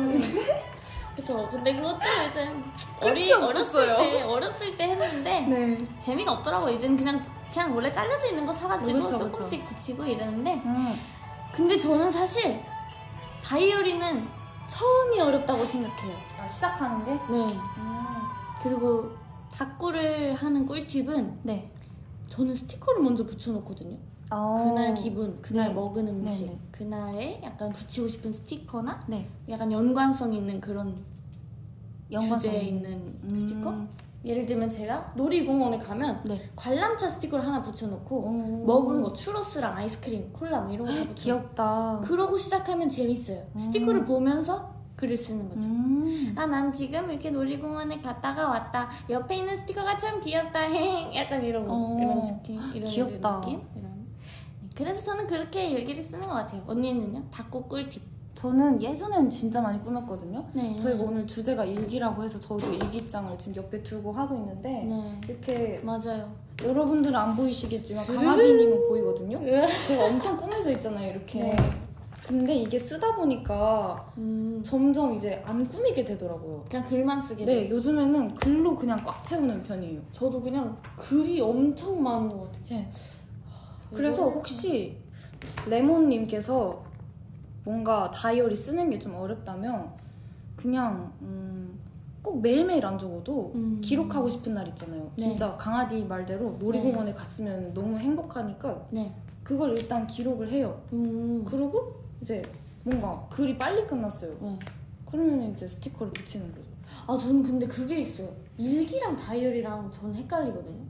그쵸. 근데 그것도 이제 끝이 없었어요. 어렸을 때 했는데 네. 재미가 없더라고요. 이제는 그냥 원래 잘려져 있는 거 사가지고 그쵸, 조금씩 붙이고 이러는데 근데 저는 사실 다이어리는 처음이 어렵다고 생각해요. 시작하는 게? 네. 그리고 닭구를 하는 꿀팁은 네. 저는 스티커를 먼저 붙여놓거든요. 그날 기분, 그날 네. 먹은 음식, 네, 네. 그날에 약간 붙이고 싶은 스티커나 네. 약간 연관성 있는 그런 연관성 주제에 있는. 있는 스티커? 예를 들면 제가 놀이공원에 가면 네. 관람차 스티커를 하나 붙여놓고 오. 먹은 거 추러스랑 아이스크림, 콜라 뭐 이런 거 다 붙여. 귀엽다. 그러고 시작하면 재밌어요. 스티커를 보면서 글을 쓰는 거죠. 난 지금 이렇게 놀이공원에 갔다가 왔다. 옆에 있는 스티커가 참 귀엽다. 약간 이런 거. 이런 스킨, 이런 귀엽다. 느낌. 이런. 네, 그래서 저는 그렇게 일기를 쓰는 것 같아요. 언니는요? 닭구 꿀팁. 저는 예전엔 진짜 많이 꾸몄거든요. 네. 저희가 오늘 주제가 일기라고 해서 저도 일기장을 지금 옆에 두고 하고 있는데 네. 이렇게 맞아요. 여러분들은 안 보이시겠지만 스르르. 강아지님은 보이거든요. 제가 엄청 꾸며져 있잖아요, 이렇게. 네. 근데 이게 쓰다 보니까 점점 이제 안 꾸미게 되더라고요. 그냥 글만 쓰게 네, 돼요. 요즘에는 글로 그냥 꽉 채우는 편이에요. 저도 그냥 글이 엄청 많은 것 같아요. 네. 그래서 혹시 레몬님께서 뭔가 다이어리 쓰는 게 좀 어렵다면 그냥 꼭 매일매일 안 적어도 기록하고 싶은 날 있잖아요. 네. 진짜 강아지 말대로 놀이공원에 갔으면 너무 행복하니까 네. 그걸 일단 기록을 해요. 그리고 이제 뭔가 글이 빨리 끝났어요. 네. 그러면 이제 스티커를 붙이는 거죠. 아, 저는 근데 그게 있어요. 일기랑 다이어리랑 저는 헷갈리거든요.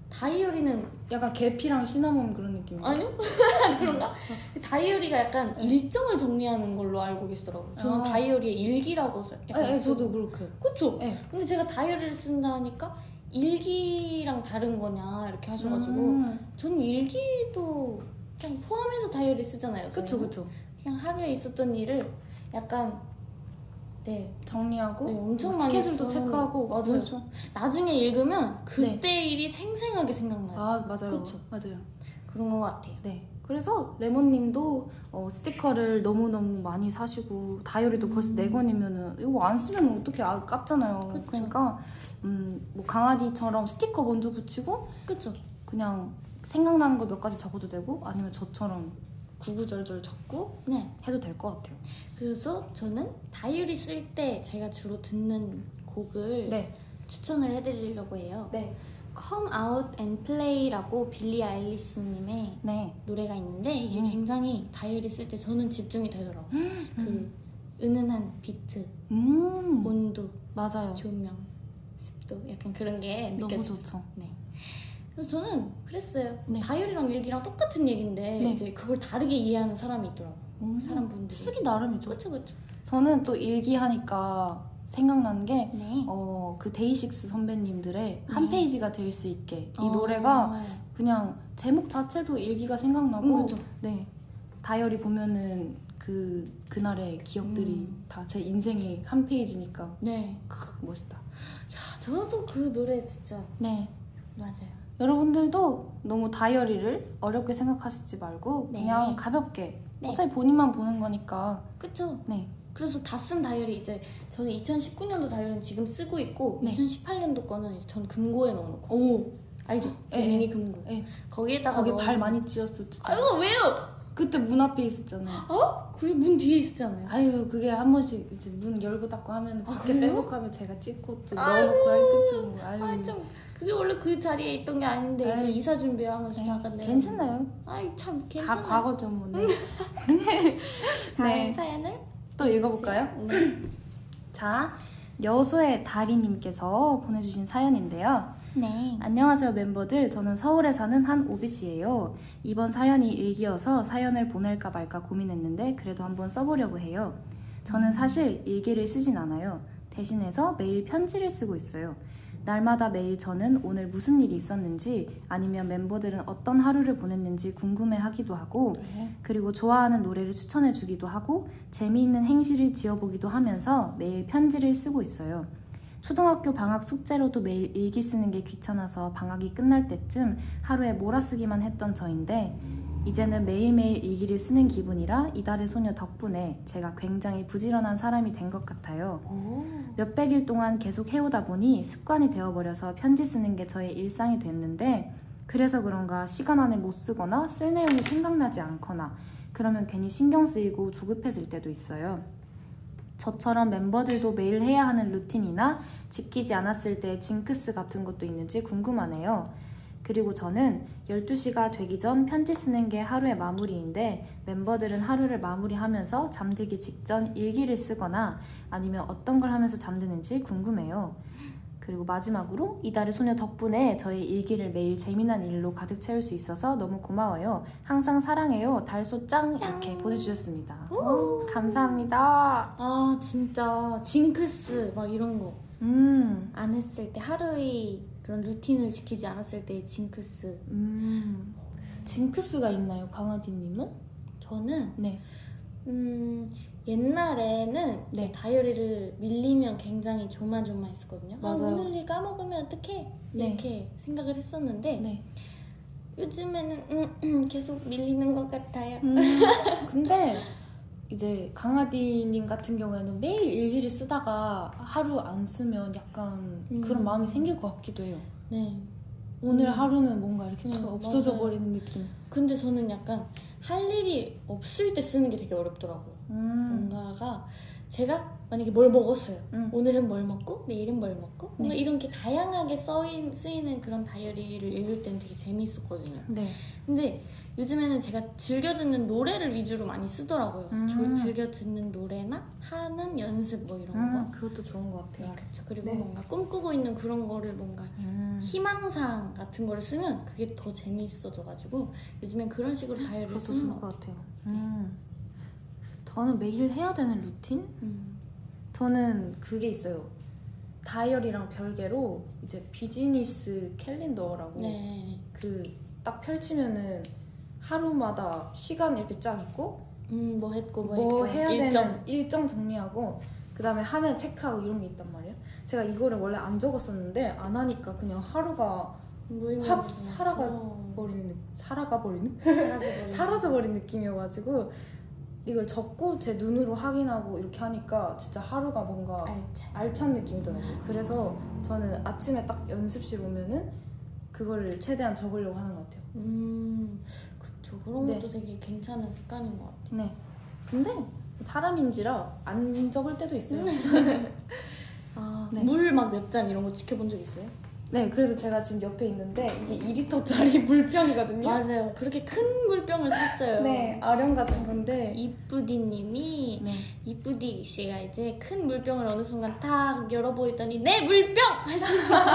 다이어리는 약간 계피랑 시나몬 그런 느낌이에요. 아니요? 그런가? 다이어리가 약간 일정을 정리하는 걸로 알고 계시더라고요. 저는 아. 다이어리에 일기라고 약간 네, 쓰고. 저도 그렇게. 그쵸? 네. 근데 제가 다이어리를 쓴다 하니까 일기랑 다른 거냐 이렇게 하셔가지고 저는 일기도 그냥 포함해서 다이어리 쓰잖아요. 그쵸, 저희는. 그쵸. 그냥 하루에 있었던 일을 약간 네 정리하고 네, 엄청 뭐 많이 스케줄도 써서- 체크하고 맞아요. 그렇죠. 나중에 읽으면 그때 일이 생생하게 생각나요. 아, 맞아요. 그쵸? 맞아요. 그런 것 같아요. 네. 그래서 레몬님도 스티커를 너무너무 많이 사시고 다이어리도 벌써 4권이면은 이거 안 쓰면 어떻게 아깝잖아요. 그쵸. 그러니까 뭐 강아지처럼 스티커 먼저 붙이고 그쵸? 그냥 생각나는 거 몇 가지 적어도 되고 아니면 저처럼 구구절절 적고 네. 해도 될 것 같아요. 그래서 저는 다이어리 쓸 때 제가 주로 듣는 곡을 네. 추천을 해드리려고 해요. 네. Come Out and Play라고 빌리 아일리시님의 네. 노래가 있는데 이게 굉장히 다이어리 쓸 때 저는 집중이 되더라고요. 그 은은한 비트, 온도, 맞아요. 조명, 습도 약간 그런 게 너무 느껴져요. 좋죠. 네. 그래서 저는 그랬어요. 네. 다이어리랑 일기랑 똑같은 얘기인데 네. 이제 그걸 다르게 이해하는 사람이 있더라고요. 사람분들이. 쓰기 나름이죠. 그쵸 그쵸. 저는 또 일기하니까 생각나는 게 네. 그 데이식스 선배님들의 한 페이지가 될 수 있게 이 어. 노래가 그냥 제목 자체도 일기가 생각나고 그죠. 네 다이어리 보면은 그날의 기억들이 다 제 인생의 한 페이지니까 네. 멋있다. 야, 저도 그 노래 진짜 네. 맞아요. 여러분들도 너무 다이어리를 어렵게 생각하시지 말고 네. 그냥 가볍게 네. 어차피 본인만 보는 거니까 그쵸? 네. 그래서 다 쓴 다이어리 이제 저는 2019년도 다이어리는 지금 쓰고 있고 네. 2018년도 거는 이제 전 금고에 넣어놓고 오 알죠? 그 네. 미니 금고. 네. 거기에다가 거기 넣어. 발 많이 찧었어 진짜. 아이고 왜요? 그때 문 앞에 있었잖아요. 어? 그리고 문 뒤에 있었잖아요. 아유 그게 한 번씩 이제 문 열고 닫고 하면 밖에 그래요? 빼곡하면 제가 찍고 또 아이고. 넣어놓고 할 때쯤 아유 아 참 그게 원래 그 자리에 있던 게 아닌데 이제 에이. 이사 준비를 하면서 네, 잠깐 내가 괜찮아요. 아이 참 다 괜찮아요. 과거죠 뭐. 네. 다음 네. 사연을 또 읽어볼까요? 네. 자 여소의 다리님께서 보내주신 사연인데요. 네. 안녕하세요 멤버들. 저는 서울에 사는 한 오비씨예요. 이번 사연이 일기여서 사연을 보낼까 말까 고민했는데 그래도 한번 써보려고 해요. 저는 사실 일기를 쓰진 않아요. 대신해서 매일 편지를 쓰고 있어요. 날마다 매일 저는 오늘 무슨 일이 있었는지 아니면 멤버들은 어떤 하루를 보냈는지 궁금해하기도 하고 네. 그리고 좋아하는 노래를 추천해주기도 하고 재미있는 행시를 지어보기도 하면서 매일 편지를 쓰고 있어요. 초등학교 방학 숙제로도 매일 일기 쓰는 게 귀찮아서 방학이 끝날 때쯤 하루에 몰아쓰기만 했던 저인데 이제는 매일매일 일기를 쓰는 기분이라 이달의 소녀 덕분에 제가 굉장히 부지런한 사람이 된 것 같아요. 오. 몇백일 동안 계속 해오다 보니 습관이 되어버려서 편지 쓰는 게 저의 일상이 됐는데 그래서 그런가 시간 안에 못 쓰거나 쓸 내용이 생각나지 않거나 그러면 괜히 신경 쓰이고 조급해질 때도 있어요. 저처럼 멤버들도 매일 해야 하는 루틴이나 지키지 않았을 때 징크스 같은 것도 있는지 궁금하네요. 그리고 저는 12시가 되기 전 편지 쓰는 게 하루의 마무리인데 멤버들은 하루를 마무리하면서 잠들기 직전 일기를 쓰거나 아니면 어떤 걸 하면서 잠드는지 궁금해요. 그리고 마지막으로 이달의 소녀 덕분에 저의 일기를 매일 재미난 일로 가득 채울 수 있어서 너무 고마워요. 항상 사랑해요. 달소 짱 이렇게 보내주셨습니다. 감사합니다. 아 진짜 징크스 막 이런 거 안 했을 때 하루의 그런 루틴을 지키지 않았을 때의 징크스. 징크스가 있나요, 강아지님은? 저는 네. 옛날에는 네. 이제 다이어리를 밀리면 굉장히 조마조마했었거든요. 맞아요. 오늘 일 까먹으면 어떡해? 네. 이렇게 생각을 했었는데 네. 요즘에는 계속 밀리는 것 같아요. 근데 이제 강아디님 같은 경우에는 매일 일기를 쓰다가 하루 안 쓰면 약간 그런 마음이 생길 것 같기도 해요. 네. 오늘 하루는 뭔가 이렇게 다 네, 없어져 맞아요. 버리는 느낌. 근데 저는 약간 할 일이 없을 때 쓰는 게 되게 어렵더라고요. 뭔가가 제가 만약에 뭘 먹었어요. 오늘은 뭘 먹고 내일은 뭘 먹고 뭔가 네. 이런 게 다양하게 쓰이는 그런 다이어리를 읽을 때는 되게 재미있었거든요. 네. 근데 요즘에는 제가 즐겨 듣는 노래를 위주로 많이 쓰더라고요. 즐겨 듣는 노래나 하는 연습 뭐 이런 거. 그것도 좋은 것 같아요. 그렇죠. 그리고 네. 뭔가 꿈꾸고 있는 그런 거를 뭔가 희망사항 같은 거를 쓰면 그게 더 재미있어져가지고 요즘엔 그런 식으로 다이어리를 그것도 쓰는 좋을 것 것 같아요. 같아요. 저는 매일 해야 되는 루틴? 저는 그게 있어요. 다이어리랑 별개로 이제 비즈니스 캘린더라고 네. 그 딱 펼치면은 하루마다 시간 이렇게 쫙 있고 뭐 했고 뭐 해야 일정. 되는 일정 정리하고 그 다음에 하면 체크하고 이런 게 있단 말이에요. 제가 이거를 원래 안 적었었는데 안 하니까 그냥 하루가 확 사라져버리는 사라져버린 느낌이어가지고 이걸 적고 제 눈으로 확인하고 이렇게 하니까 진짜 하루가 뭔가 알찬 느낌이더라고요. 그래서 저는 아침에 딱 연습실 오면은 그거를 최대한 적으려고 하는 것 같아요. 그쵸. 그런 네. 것도 되게 괜찮은 습관인 것 같아요. 네. 근데 사람인지라 안 적을 때도 있어요. 네. 물 막 몇 잔 이런 거 지켜본 적 있어요? 네, 그래서 제가 지금 옆에 있는데 이게 2리터짜리 물병이거든요. 맞아요. 그렇게 큰 물병을 샀어요. 네, 아령 같은 건데. 이쁘디님이 네. 이쁘디 씨가 이제 큰 물병을 어느 순간 탁 열어보였더니 내 물병! 하시는 거예요.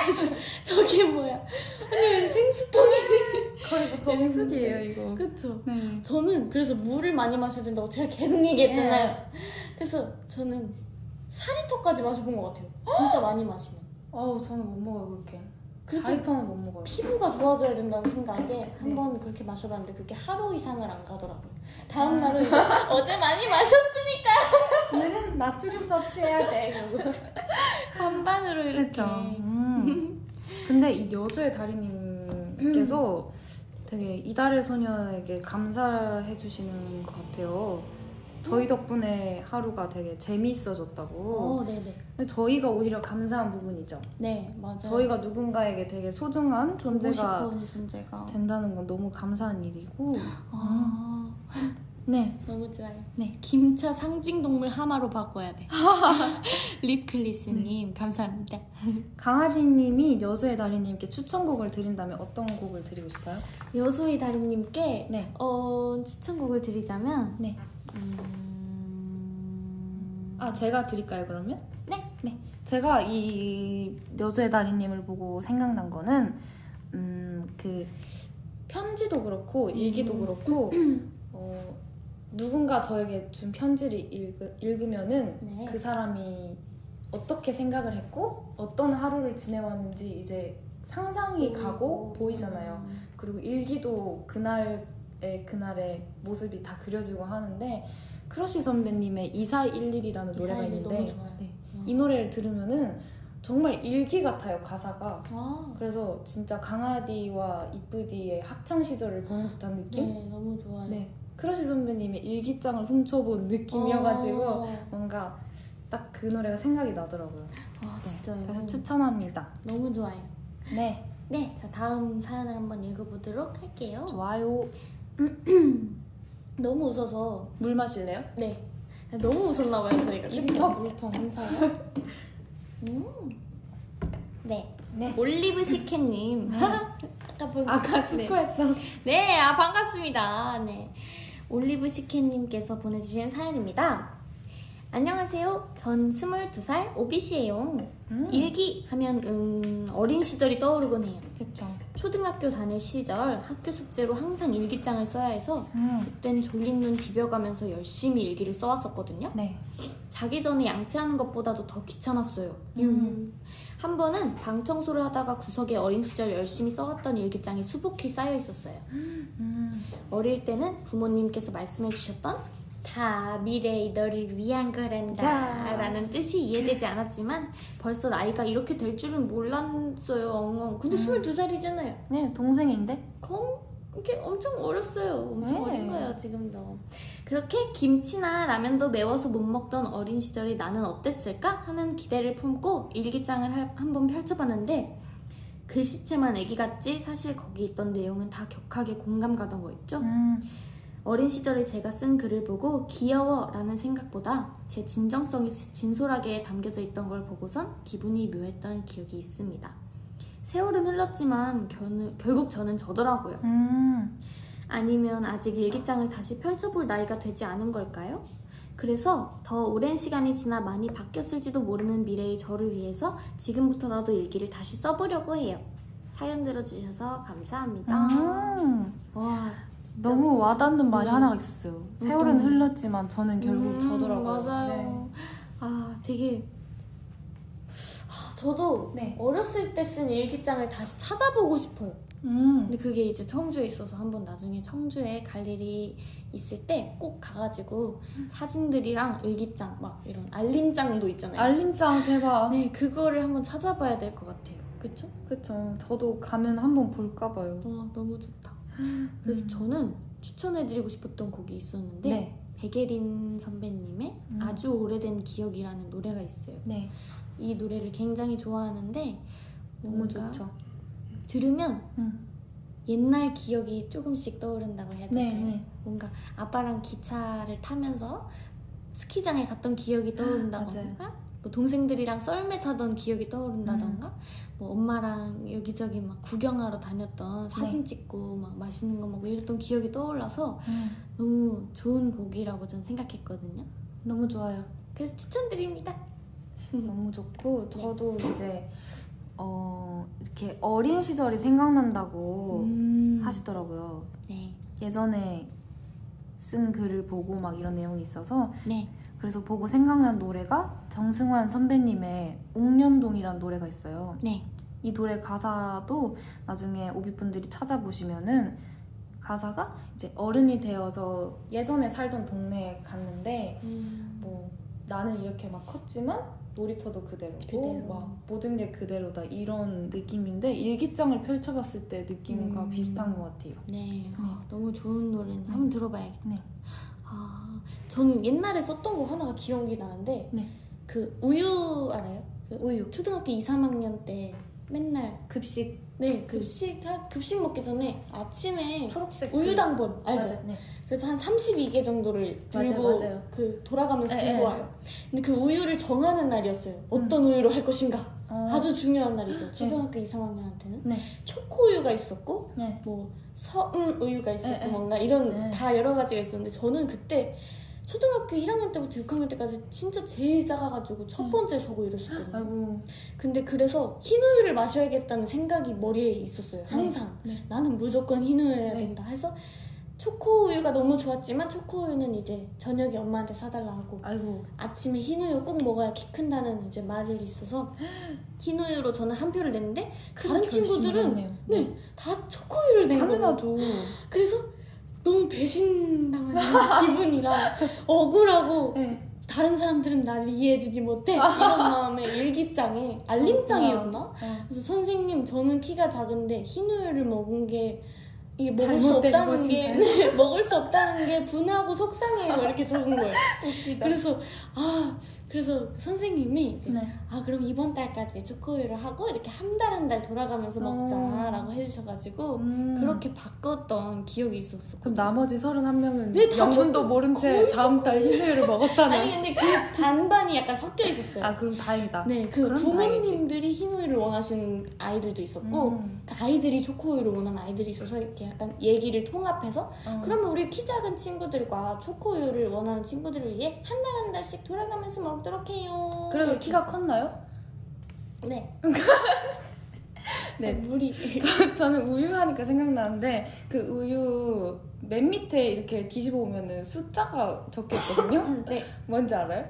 그래서 저게 뭐야? 아니 왜 생수통이 거의 뭐 정수기예요, 이거. 그쵸? 네. 저는 그래서 물을 많이 마셔야 된다고 제가 계속 얘기했잖아요. 그래서 저는 4리터까지 마셔본 것 같아요. 진짜 많이 마시면. 저는 못 먹어요, 그렇게. 그렇게 4리터는 못 먹어요. 피부가 좋아져야 된다는 생각에 한번 그렇게 마셔봤는데 그게 하루 이상을 안 가더라고요. 다음 날은 이제 어제 많이 마셨으니까 오늘은 나트륨 섭취해야 돼. 이러고. 반반으로 이렇게. 그렇죠. 근데 이 여주의 다리님께서 되게 이달의 소녀에게 감사해 주시는 것 같아요. 저희 덕분에 하루가 되게 재미있어졌다고. 네네. 근데 저희가 오히려 감사한 부분이죠. 네, 맞아요. 저희가 누군가에게 되게 소중한 존재가 보고 싶은 존재가. 된다는 건 너무 감사한 일이고. 네. 너무 좋아요. 네. 김차 상징동물 하마로 바꿔야 돼. 립클리스님, 감사합니다. 강아지님이 여수의 다리님께 추천곡을 드린다면 어떤 곡을 드리고 싶어요? 여소희 다리님께 네. 추천곡을 드리자면 네. 제가 드릴까요, 그러면? 네. 제가 이 여수의 다리님을 보고 생각난 거는 그 편지도 그렇고 일기도 그렇고 누군가 저에게 준 편지를 읽으면은 네. 그 사람이 어떻게 생각을 했고 어떤 하루를 지내왔는지 이제 상상이 가고 보이잖아요. 그리고 일기도 그날의 모습이 다 그려지고 하는데 크러쉬 선배님의 2411이라는 노래가 있는데 너무 좋아요. 네. 이 노래를 들으면은 정말 일기 같아요, 가사가. 아, 그래서 진짜 강아디와 이쁘디의 학창 시절을 보는 듯한 느낌? 네, 너무 좋아요. 네. 크러쉬 선배님의 일기장을 훔쳐본 느낌이어가지고 뭔가 딱 그 노래가 생각이 나더라고요. 진짜요? 그래서 추천합니다. 너무 좋아요. 네, 네, 자 다음 사연을 한번 읽어보도록 할게요. 좋아요. 너무 웃어서 물 마실래요? 네, 너무 웃었나 봐요 저희가. 입터 물통 행사요? 네. 네. 올리브 시캣님. 아까 스포했던. 네, 반갑습니다. 네. 올리브 시캣님께서 보내주신 사연입니다. 안녕하세요. 전 22살 오비씨예요. 일기 하면 어린 시절이 떠오르곤 해요. 그쵸. 초등학교 다닐 시절 학교 숙제로 항상 일기장을 써야 해서 그땐 졸린 눈 비벼가면서 열심히 일기를 써왔었거든요. 네. 자기 전에 양치하는 것보다도 더 귀찮았어요. 한 번은 방 청소를 하다가 구석에 어린 시절 열심히 써왔던 일기장이 수북히 쌓여 있었어요. 어릴 때는 부모님께서 말씀해 주셨던 다 미래의 너를 위한 거란다 라는 뜻이 이해되지 않았지만 벌써 나이가 이렇게 될 줄은 몰랐어요. 엉엉. 근데 22살이잖아요. 네, 동생인데? 이게 엄청 어렸어요. 엄청 네. 어린 거예요, 지금도. 그렇게 김치나 라면도 매워서 못 먹던 어린 시절의 나는 어땠을까 하는 기대를 품고 일기장을 한번 펼쳐봤는데 글씨체만 애기 같지 사실 거기 있던 내용은 다 격하게 공감 가던 거 있죠? 어린 시절에 제가 쓴 글을 보고 귀여워 라는 생각보다 제 진정성이 진솔하게 담겨져 있던 걸 보고선 기분이 묘했던 기억이 있습니다. 세월은 흘렀지만 결국 저는 저더라고요. 아니면 아직 일기장을 다시 펼쳐볼 나이가 되지 않은 걸까요? 그래서 더 오랜 시간이 지나 많이 바뀌었을지도 모르는 미래의 저를 위해서 지금부터라도 일기를 다시 써보려고 해요. 사연 들어주셔서 감사합니다. 와, 진짜. 너무 와닿는 말이 하나가 있었어요. 세월은 흘렀지만 저는 결국 저더라고요. 맞아요. 네. 아, 되게 저도 네. 어렸을 때 쓴 일기장을 다시 찾아보고 싶어요. 근데 그게 이제 청주에 있어서 한번 나중에 청주에 갈 일이 있을 때 꼭 가가지고 사진들이랑 일기장 막 이런 알림장도 있잖아요. 알림장 대박. 네, 그거를 한번 찾아봐야 될 것 같아요. 그쵸? 그쵸. 저도 가면 한번 볼까 봐요. 너무 좋다. 그래서 저는 추천해드리고 싶었던 곡이 있었는데 네. 백예린 선배님의 아주 오래된 기억이라는 노래가 있어요. 네. 이 노래를 굉장히 좋아하는데 너무 좋죠. 들으면 옛날 기억이 조금씩 떠오른다고 해야 될까요? 네. 뭔가 아빠랑 기차를 타면서 스키장에 갔던 기억이 떠오른다던가 뭐 동생들이랑 썰매 타던 기억이 떠오른다던가 뭐 엄마랑 여기저기 막 구경하러 다녔던 사진 찍고 막 맛있는 거 먹고 이랬던 기억이 떠올라서 너무 좋은 곡이라고 저는 생각했거든요. 너무 좋아요. 그래서 추천드립니다. 너무 좋고 저도 이제 이렇게 어린 시절이 생각난다고 하시더라고요. 네. 예전에 쓴 글을 보고 막 이런 내용이 있어서 네. 그래서 보고 생각난 노래가 정승환 선배님의 옥년동이라는 노래가 있어요. 네. 이 노래 가사도 나중에 오비분들이 찾아보시면은 가사가 이제 어른이 되어서 예전에 살던 동네에 갔는데 뭐 나는 이렇게 막 컸지만 놀이터도 그대로고 막 모든 게 그대로다 이런 느낌인데 일기장을 펼쳐봤을 때 느낌과 비슷한 것 같아요. 네. 너무 좋은 노래는 한번 들어봐야겠다. 네. 저는 옛날에 썼던 거 하나가 기억이 나는데 네. 그 우유 알아요? 그 우유 초등학교 2, 3학년 때 맨날 급식 급식 먹기 전에 아침에 초록색 우유당번 알죠? 맞아. 네. 그래서 한 32개 정도를 들고 맞아요. 그 돌아가면서 네, 들고 와요. 근데 그 우유를 정하는 날이었어요. 어떤 우유로 할 것인가. 아주 중요한 날이죠. 초등학교 2, 3학년한테는. 네. 초코우유가 있었고 네. 뭐 서음 우유가 있었고 네. 뭔가 이런 네. 다 여러 가지가 있었는데 저는 그때 초등학교 1학년 때부터 6학년 때까지 진짜 제일 작아가지고 첫 번째 서고 이랬었거든요. 아이고. 근데 그래서 흰 우유를 마셔야겠다는 생각이 머리에 있었어요. 항상. 네. 나는 무조건 흰 우유여야 네. 된다 해서 초코우유가 너무 좋았지만 초코우유는 이제 저녁에 엄마한테 사달라 하고 아이고. 아침에 흰우유 꼭 먹어야 키 큰다는 이제 말을 있어서 흰우유로 저는 한 표를 냈는데 다른 친구들은 네. 다 초코우유를 낸 거예요. 당연하죠. 그래서 너무 배신당하는 기분이라 억울하고 네. 다른 사람들은 나를 이해해주지 못해 이런 마음에 일기장에 알림장이었나? 그래서 선생님 저는 키가 작은데 흰우유를 먹은 게 이게 먹을 수 잘못된 없다는 게 것인가요? 먹을 수 없다는 게 분하고 속상해요 이렇게 적은 거예요. 웃기다. 그래서 선생님이 이제 네. 그럼 이번 달까지 초코우유를 하고 이렇게 한 달 먹자라고 해주셔가지고 그렇게 바꿨던 기억이 있었어. 그럼 나머지 31명은 네, 다 영문도 모른 채 다음 달 흰우유를 먹었다는. 아니 근데 그 반반이 약간 섞여 있었어요. 그럼 다행이다. 네, 그 그럼 부모님들이 흰우유를 원하시는 아이들도 있었고 그 아이들이 초코우유를 원하는 아이들이 있어서 이렇게 약간 얘기를 통합해서 그러면 우리 키 작은 친구들과 초코우유를 원하는 친구들을 위해 한 달씩 돌아가면서 먹도록 해요. 그래서 키가 컸나요? 네. 네. 물이 저는 우유 하니까 생각나는데 그 우유 맨 밑에 이렇게 뒤집어 보면은 숫자가 적혀 있거든요. 네. 뭔지 알아요?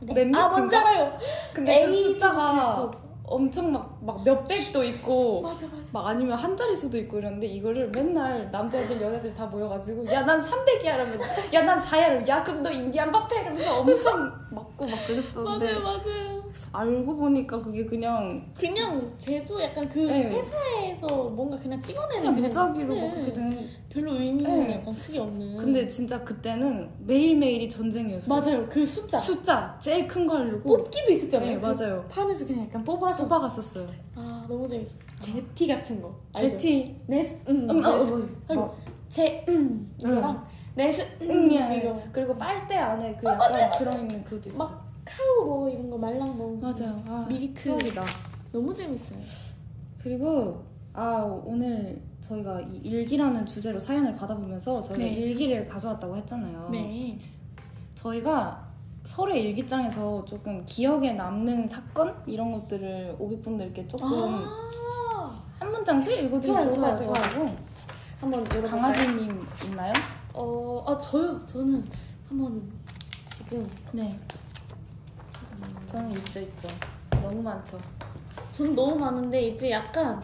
네. 맨 밑인가? 뭔지 알아요. 근데 그 A 숫자가 적혀있고. 엄청 막 몇백도 있고 맞아. 막 아니면 한 자릿수도 있고 이런데 이거를 맨날 남자애들 여자애들 다 모여가지고 야 난 300이야 이러면 야 난 4야 이러면 야 그럼 너 인디안 밥해 이러면서 엄청 맞고 막 그랬었는데 맞아요. 알고 보니까 그게 그냥 제조 약간 그 네. 회사에서 뭔가 그냥 찍어내는 그냥 무작위로 네. 막 그렇게 되는. 별로 의미는 네. 약간 크게 없는. 근데 진짜 그때는 매일매일이 전쟁이었어요. 맞아요. 그 숫자 제일 큰 거 하려고 뽑기도 있었잖아요. 네, 맞아요. 판에서 그냥 약간 뽑아서 뽑아갔었어요. 아 너무 재밌어. 제티 같은 거 알죠? 제티 네스 맞아. 아이고, 이거랑 네스 이거 그리고 빨대 안에 그 약간 들어있는 그것도 있어. 막 카우 뭐 이런 거 말랑 뭐 맞아요. 아, 미리크. 추억이다. 너무 재밌어요. 그리고 오늘 저희가 이 일기라는 주제로 사연을 받아보면서 저희가 네. 일기를 가져왔다고 했잖아요. 네. 저희가 서로의 일기장에서 조금 기억에 남는 사건 이런 것들을 오비분들께 조금 한 문장씩 읽어드리면 좋을 것 같아가지고. 한번 열어볼까요? 강아지님 있나요? 저는 한번 지금 네. 저는 있죠. 너무 많죠. 저는 너무 많은데 이제 약간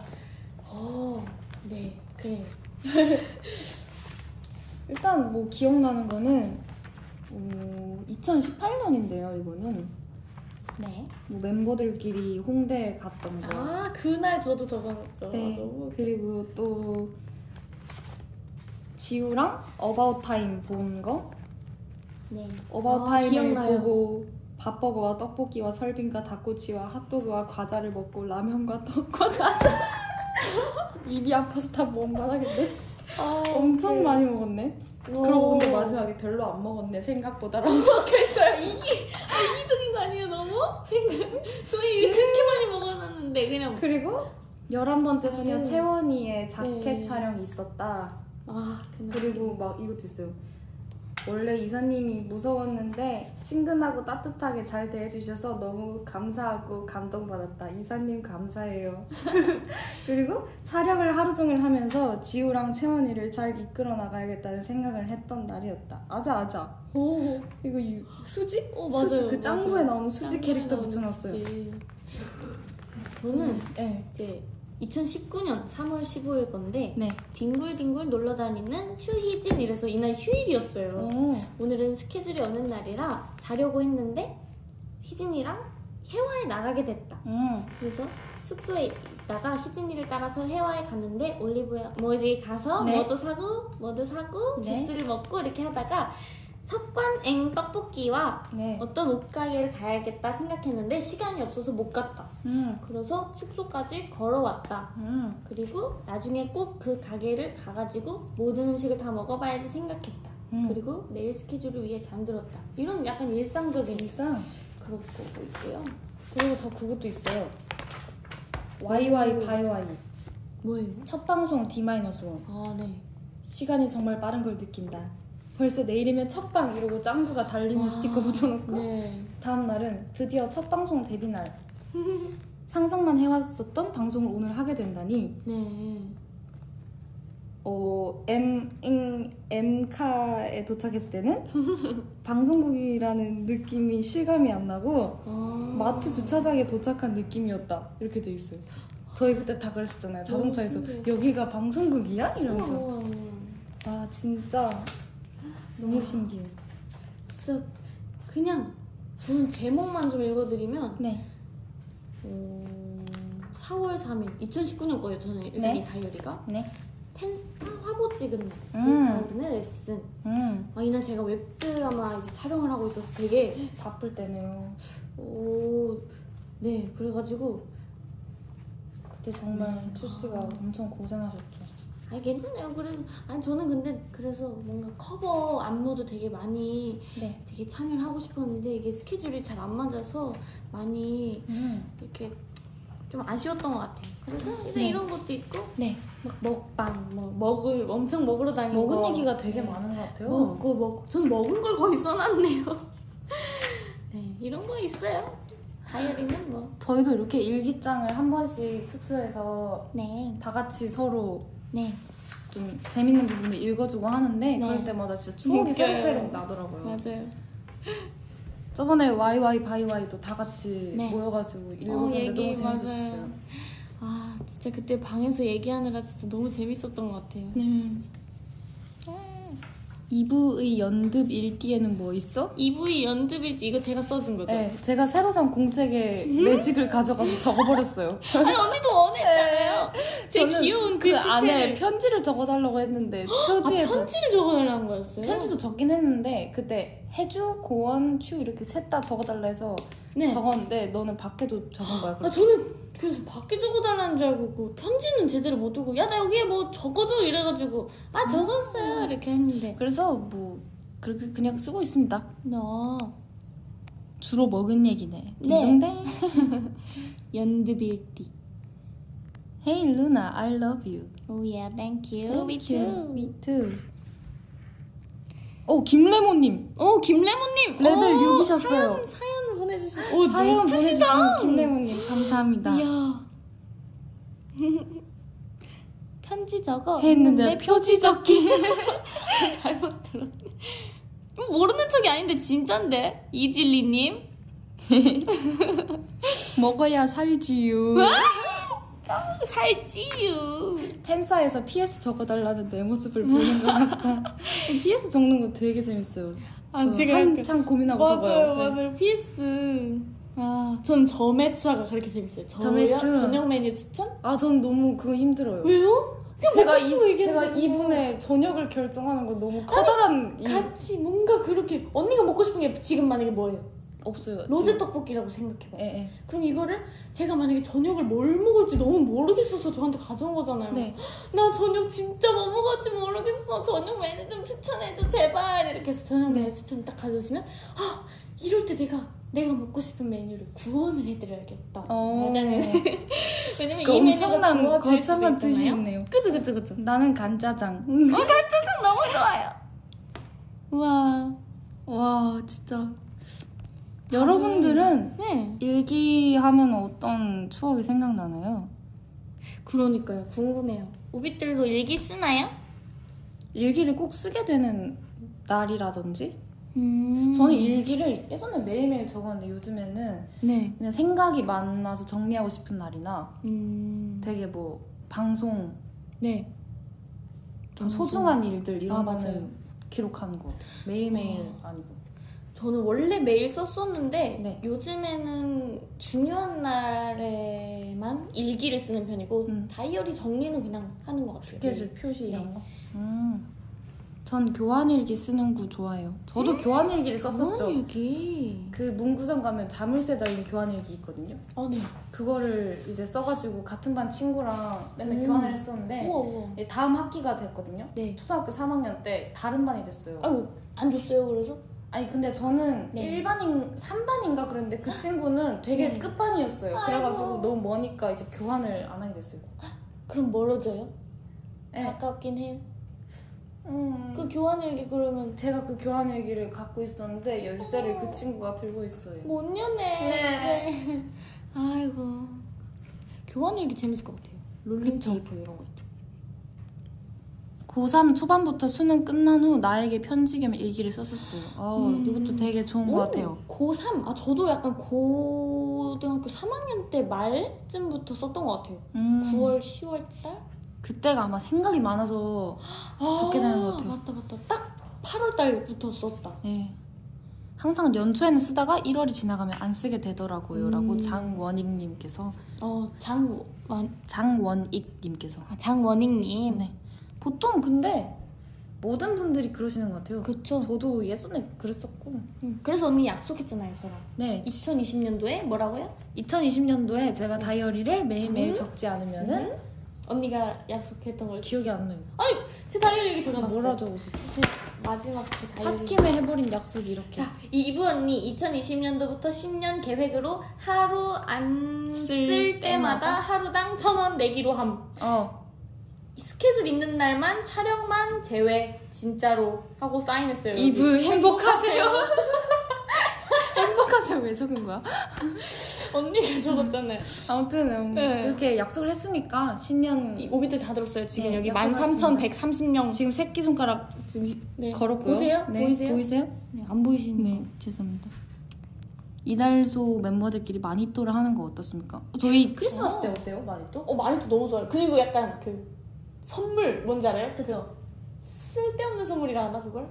네 그래. 일단 뭐 기억나는 거는 2018년인데요. 이거는 네. 뭐 멤버들끼리 홍대 갔던 거. 그날 저도 적어놨죠. 네. 너무 그리고 또 지우랑 어바웃 타임 본 거. 네. 어바웃 타임을 기억나요. 보고 밥버거와 떡볶이와 설빙과 닭꼬치와 핫도그와 과자를 먹고 라면과 떡과 과자. 입이 아파서 다 못 말하겠네. 엄청 많이 먹었네. 그러고 근데 마지막에 별로 안 먹었네 생각보다라고 적혀있어요. 이기적인 거 아니에요 너무? 저희 그렇게 많이 먹어놨는데 그냥 그리고 11번째 소녀 네. 채원이의 자켓 네. 촬영이 있었다. 그날 그리고 막 이것도 있어요. 원래 이사님이 무서웠는데 친근하고 따뜻하게 잘 대해주셔서 너무 감사하고 감동받았다. 이사님 감사해요. 그리고 촬영을 하루 종일 하면서 지우랑 채원이를 잘 이끌어 나가야겠다는 생각을 했던 날이었다. 아자. 오. 이거 수지? 맞아요. 수지, 그 짱구에 맞아요. 나오는 수지 짱구에 캐릭터 나오는 붙여놨어요. 수지. 저는 네. 이제 2019년 3월 15일 건데 네. 뒹굴뒹굴 놀러다니는 추희진 이래서 이날 휴일이었어요. 오늘은 스케줄이 없는 날이라 자려고 했는데 희진이랑 해화에 나가게 됐다. 그래서 숙소에 있다가 희진이를 따라서 해화에 갔는데 올리브영에 가서 네. 뭐도 사고 네. 주스를 먹고 이렇게 하다가 석관앵 떡볶이와 네. 어떤 옷가게를 가야겠다 생각했는데 시간이 없어서 못 갔다. 그래서 숙소까지 걸어왔다. 그리고 나중에 꼭 그 가게를 가가지고 모든 음식을 다 먹어봐야지 생각했다. 그리고 내일 스케줄을 위해 잠들었다. 이런 약간 일상적인 일상. 그런 거 있고요. 그리고 저 그것도 있어요. YY 바이와이. 뭐예요? 첫 방송 D-1. 네. 시간이 정말 빠른 걸 느낀다. 벌써 내일이면 첫방 이러고 짱구가 달리는 스티커 붙여놓고 네. 다음 날은 드디어 첫 방송 데뷔 날. 상상만 해왔었던 방송을 오늘 하게 된다니. 네. M카에 도착했을 때는 방송국이라는 느낌이 실감이 안 나고 마트 주차장에 도착한 느낌이었다. 이렇게 돼 있어요. 저희 그때 다 그랬었잖아요. 자동차에서 신기해. 여기가 방송국이야? 이러면서. 우와. 아 진짜 너무 신기해. 진짜 그냥 저는 제목만 좀 읽어드리면 네. 4월 3일 2019년 거예요. 저는 일단 네. 이 다이어리가 네. 펜스타 화보 찍은 날 다음날 레슨. 이날 제가 웹드라마 이제 촬영을 하고 있어서 되게 바쁠 때네요. 네 그래가지고 그때 정말 출씨가 엄청 고생하셨죠. 괜찮아요. 그래도 저는 근데 그래서 뭔가 커버 안무도 되게 많이 네. 되게 참여를 하고 싶었는데 이게 스케줄이 잘 안 맞아서 많이 이렇게 좀 아쉬웠던 것 같아요. 그래서 이제 네. 이런 것도 있고 네. 막 먹방 엄청 먹으러 다니는 먹은 거. 얘기가 되게 네. 많은 것 같아요. 먹고 저는 먹은 걸 거의 써놨네요. 네 이런 거 있어요. 다이어리는 뭐 저희도 이렇게 일기장을 한 번씩 숙소에서 네. 다 같이 서로 네. 좀 재밌는 부분을 읽어주고 하는데 네. 그럴 때마다 진짜 추억이 웃겨요. 새록새록 나더라고요. 맞아요. 저번에 YY 바이와이도 다 같이 네. 모여가지고 읽어줬는데 너무 얘기, 재밌었어요. 맞아요. 아 진짜 그때 방에서 얘기하느라 진짜 너무 재밌었던 것 같아요. 네. 2부의 연습 읽기에는 뭐 있어? 2부의 연습일지 이거 제가 써준 거죠? 네, 제가 새로 산 공책에 매직을 가져가서 적어버렸어요. 아니 언니도 원했잖아요. 제 저는 귀여운 그 글씨체를 안에 편지를 적어달라고 했는데 표지에도 편지를 적어달라는 거였어요? 편지도 적긴 했는데 그때 해주, 고원, 추 이렇게 셋 다 적어달라 해서 네. 적었는데 너는 밖에도 적은 거야. 아 저는 그래서 밖에 적어달라는 줄 알고 그 편지는 제대로 못 두고 야 나 여기에 뭐 적어줘 이래가지고 아 적었어요 이렇게 했는데 그래서 뭐 그렇게 그냥 쓰고 있습니다. 너 주로 먹은 얘기네. 네. 딩동댕. 연습일지. Hey Luna, I love you. Oh yeah, thank you. Me Thank you. too. Me too. 김레모님 김레몬님 레벨 6이셨어요. 사연을 보내주신 사연 보내주신 김레모님 감사합니다. 이야 편지 적어 했는데 표지 적기. 잘못 들었네. 모르는 척이 아닌데 진짠데 이질리님 먹어야 살지요. 살찌유. 팬사에서 PS 적어달라는 내 모습을 보는 것 같다. PS 적는 거 되게 재밌어요. 저 제가 한참 고민하고 적어요. 네. 맞아요. PS. 전 점액추아가 그렇게 재밌어요. 점액추. 저녁 메뉴 추천? 전 너무 그거 힘들어요. 왜요? 제가 이분의 저녁을 결정하는 거 너무 커다란 같이 뭔가 그렇게 언니가 먹고 싶은 게 지금 만약에 뭐예요? 없어요. 로제 떡볶이라고 생각해봐. 예. 그럼 이거를 제가 만약에 저녁을 뭘 먹을지 너무 모르겠어서 저한테 가져온 거잖아요. 네. 나 저녁 진짜 뭐 먹을지 모르겠어. 저녁 메뉴 좀 추천해줘 제발. 이렇게 해서 저녁 메뉴 추천 딱 가져오시면 이럴 때 내가 먹고 싶은 메뉴를 구원을 해드려야겠다. 왜냐면 그 이 메뉴가 엄청난 좋아질 수도 거창한 있잖아요. 뜻이 있네요. 그쵸. 나는 간짜장. 간짜장 너무 좋아요. 와 진짜. 여러분들은 네. 일기하면 어떤 추억이 생각나나요? 그러니까요. 궁금해요. 오빛들도 일기 쓰나요? 일기를 꼭 쓰게 되는 날이라든지? 저는 일기를 예전에 매일매일 적었는데 요즘에는 네. 그냥 생각이 많아서 정리하고 싶은 날이나 되게 되게 뭐 방송 네. 좀 소중한 일들 이런 거는 맞아요. 기록하는 것 같아요. 매일매일 아니고. 저는 원래 매일 썼었는데 네. 요즘에는 중요한 날에만 일기를 쓰는 편이고 다이어리 정리는 그냥 하는 것 같아요. 스케줄 표시 네. 이런 거? 전 교환일기 쓰는 거 좋아해요. 저도 교환일기를 썼었죠. 교환일기. 그 문구점 가면 자물쇠 달린 교환일기 있거든요. 네. 그거를 이제 써가지고 같은 반 친구랑 맨날 교환을 했었는데 우와. 다음 학기가 됐거든요. 네. 초등학교 3학년 때 다른 반이 됐어요. 아유, 안 줬어요, 그래서? 아니 근데 저는 네. 3반인가 그랬는데 그 친구는 되게 네. 끝반이었어요. 아이고. 그래가지고 너무 머니까 이제 교환을 안 하게 됐어요. 그럼 멀어져요? 네. 가깝긴 해요. 그 교환일기 그러면 제가 그 교환일기를 갖고 있었는데 열쇠를 그 친구가 들고 있어요. 못 여네. 네. 아이고. 교환일기 재밌을 것 같아요. 롤링테이프 이런 것도. 고3 초반부터 수능 끝난 후 나에게 편지 겸 일기를 썼었어요. 이것도 되게 좋은 것 같아요. 고3? 저도 약간 고등학교 3학년 때 말쯤부터 썼던 것 같아요. 9월, 10월 달? 그때가 아마 생각이 많아서 적게 되는 것 같아요. 맞다. 딱 8월 달부터 썼다. 네. 항상 연초에는 쓰다가 1월이 지나가면 안 쓰게 되더라고요. 라고 장원익님께서. 장원익님께서. 장원익님. 네. 보통 근데 모든 분들이 그러시는 것 같아요. 그쵸. 저도 예전에 그랬었고. 그래서 언니 약속했잖아요, 저랑. 네. 2020년도에 뭐라고요? 2020년도에 제가 다이어리를 매일매일 적지 않으면은 언니가 약속했던 걸 기억이 안 나요. 제 다이어리 여기 적어놨어요. 뭐라 적었었지? 제 마지막 제 다이어리. 홧김에 해버린 약속이 이렇게. 자, 이브 언니 2020년도부터 10년 계획으로 하루 안 쓸 때마다 하루당 1,000원 내기로 함. 스케줄 있는 날만 촬영만 제외 진짜로 하고 사인했어요. 이브 행복하세요. 행복하세요. 왜 적은 거야? 언니가 적었잖아요. 아무튼 네. 그렇게 약속을 했으니까 신년 오비들 다 들었어요. 지금 네, 여기 약속했습니다. 13,130명. 지금 새끼손가락 지금 네. 걸었고요. 보세요? 네, 보이세요? 보이세요? 네, 안 보이시는 네, 죄송합니다. 이달소 멤버들끼리 마니또를 하는 거 어떻습니까? 저희 크리스마스 때 어때요? 마니또? 마니또 너무 좋아요. 그리고 약간 그 선물 뭔지 알아요? 그쵸. 쓸데없는 선물이라 하나 그걸?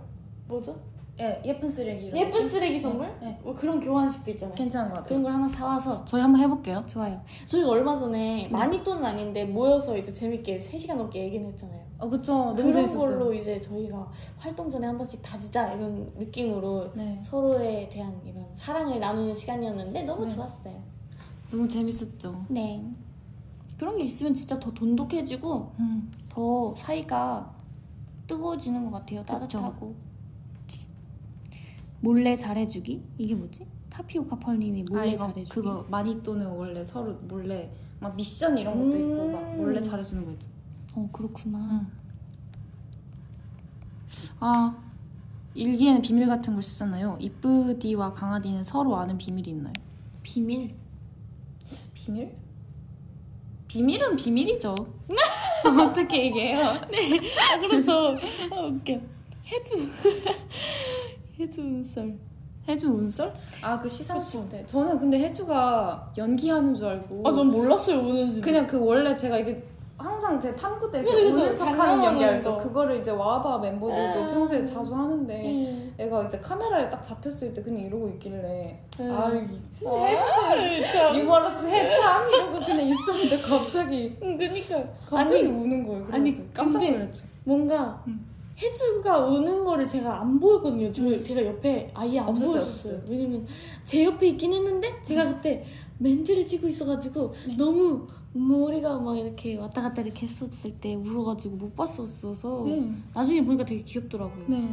뭐죠? 예, 예쁜 쓰레기 이런 예쁜 거. 쓰레기 선물? 네. 뭐 그런 교환식도 있잖아요. 괜찮은 것 같아요. 그런 걸 하나 사와서 저희 한번 해볼게요. 좋아요. 저희가 얼마 전에 마니또는 아닌데 모여서 이제 재밌게 3시간 넘게 얘기는 했잖아요. 그쵸. 너무 그런 재밌었어요. 걸로 이제 저희가 활동 전에 한 번씩 다지자 이런 느낌으로 네. 서로에 대한 이런 사랑을 나누는 시간이었는데 너무 네. 좋았어요. 너무 재밌었죠. 네. 그런 게 있으면 진짜 더 돈독해지고 더 사이가 뜨거워지는 것 같아요. 따뜻하고. 몰래 잘해주기? 이게 뭐지? 타피오카 펄님이 몰래 이거 잘해주기. 그거 마니또는 원래 서로 몰래 막 미션 이런 것도 있고 막 몰래 잘해주는 거 있죠. 그렇구나. 일기에는 비밀 같은 걸 쓰잖아요. 이쁘디와 강아디는 서로 아는 비밀이 있나요? 비밀? 비밀? 비밀은 비밀이죠. 어떻게 얘기해요? 네. 그래서 웃겨. 해주 운설. 해주 운설? 그 시상식 때. 저는 근데 해주가 연기하는 줄 알고. 전 몰랐어요 우는지. 그냥 그 원래 제가 이게 항상 제 탐구 때 이렇게 그죠, 우는 척하는 장난하는 연기 알죠? 거. 그거를 이제 와바 멤버들도 평소에 자주 하는데 응. 애가 이제 카메라에 딱 잡혔을 때 그냥 이러고 있길래 진짜. 유머러스 해참 이러고 그냥 있었는데 갑자기 그니까 우는 거예요. 그래서 아니, 깜짝 근데 놀랐죠. 뭔가 해주가 우는 거를 제가 안 보였거든요. 제가 옆에 아예 안 없었어요, 보였었어요. 없었어요. 왜냐면 제 옆에 있긴 했는데 제가 그때 멘트를 치고 있어가지고 너무 머리가 막 이렇게 왔다 갔다 이렇게 했었을 때 울어가지고 못 봤었어서 나중에 보니까 되게 귀엽더라고요. 네.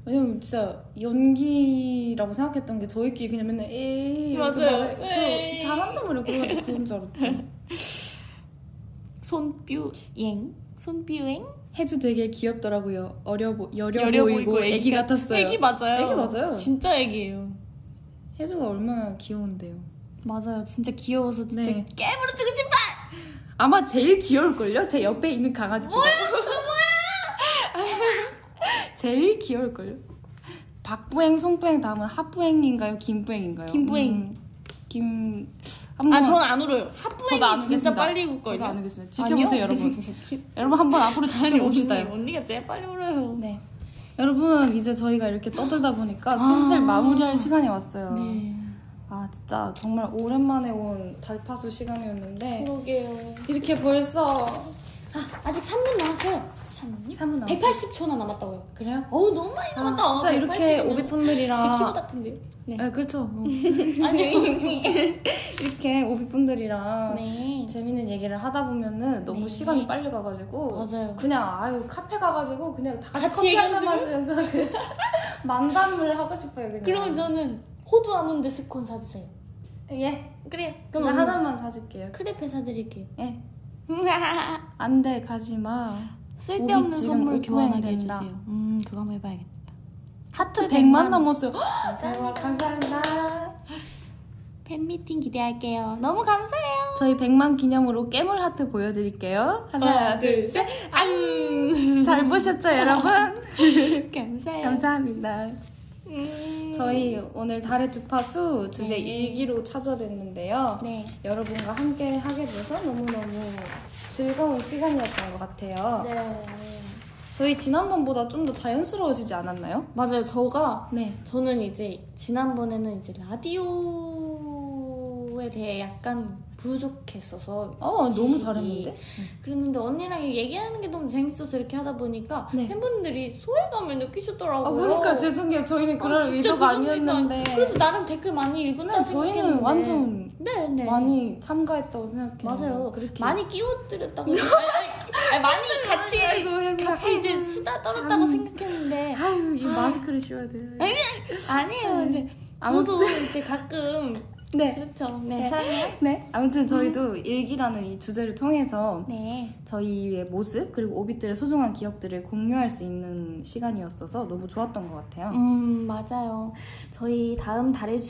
왜냐면 진짜 연기라고 생각했던 게 저희끼리 그냥 맨날 에이 이러면서 맞아요. 막 에이. 잘한단 말이에요. 그래가지고 그런 줄 알았죠. 손뷰행? 해주 되게 귀엽더라고요. 여려 여려 보이고 보이고 애기 같았어요. 애기 맞아요. 애기 맞아요. 진짜 애기예요. 해주가 얼마나 귀여운데요. 맞아요. 진짜 귀여워서 진짜 네. 깨물어주고 싶어. 아마 제일 귀여울걸요? 제 옆에 있는 강아지보다. 뭐야? 제일 귀여울걸요? 박부행, 송부행 다음은 핫부행인가요? 김부행인가요? 김부행. 한번 저는 안 울어요. 저도 핫부행이 안 진짜 울겠습니다. 빨리 울걸요. 저도 안 울겠습니다. 지켜보세요, 여러분. 여러분 한번 앞으로 지켜봅시다. 언니가 제일 빨리 울어요. 네. 여러분 이제 저희가 이렇게 떠들다 보니까 슬슬 마무리할 시간이 왔어요. 네. 진짜 정말 오랜만에 온 달파수 시간이었는데 그러게요. 이렇게 벌써 아직 3분 남았어요. 3분 남았어요. 180초나 남았다고요. 그래요? 너무 많이 남았다. 진짜 이렇게 180 는. 오비분들이랑 제 키보다 같은데요? 네. 그렇죠. 아니. 이렇게 오비분들이랑 네. 재밌는 얘기를 하다 보면은 너무 네. 시간이 빨리 가가지고 맞아요. 그냥 카페 가가지고 그냥 다 같이 같이 커피 한잔 얘기하면서 마시면서 그냥 만담을 하고 싶어요. 그냥. 그러면 저는 호두 아몬드 스콘 사주세요. 예. 그래요. 그럼 하나만 사줄게요. 크레페 사드릴게요. 예. 안돼 가지마. 쓸데없는 오비 지금 선물 오프닝 교환하게 된다. 해주세요. 그거 한번 해봐야겠다. 하트 100만 100만 넘었어요. 감사합니다. 팬미팅 기대할게요. 너무 감사해요. 저희 100만 기념으로 깨물 하트 보여드릴게요. 하나, 둘, 셋. 잘 보셨죠, 여러분? 감사해요. 감사합니다. 저희 오늘 달의 주파수 주제 네. 일기로 찾아뵀는데요. 네. 여러분과 함께 하게 돼서 너무너무 즐거운 시간이었던 것 같아요. 네. 저희 지난번보다 좀 더 자연스러워지지 않았나요? 맞아요. 네. 저는 이제 지난번에는 이제 라디오에 대해 약간 부족했어서 너무 지식이. 잘했는데? 그랬는데 언니랑 얘기하는 게 너무 재밌어서 이렇게 하다 보니까 네. 팬분들이 소외감을 느끼셨더라고요. 그러니까 죄송해요. 저희는 그럴 진짜 의도가 그러니까. 아니었는데. 그래도 나름 댓글 많이 읽었다 저희는 생각했는데. 완전 네. 많이 참가했다고 생각해요. 맞아요. 그렇게. 많이 끼워드렸다고 많이 같이 이제 수다 떨었다고 생각했는데 아유, 이 마스크를 씌워야 돼요. 아니에요. 이제 저도 이제 가끔 네. 그렇죠. 네, 사랑해요. 네. 아무튼 저희도 일기라는 이 주제를 통해서 네. 저희의 모습 그리고 오빛들의 소중한 기억들을 공유할 수 있는 시간이었어서 너무 좋았던 것 같아요. 맞아요. 저희 다음 달의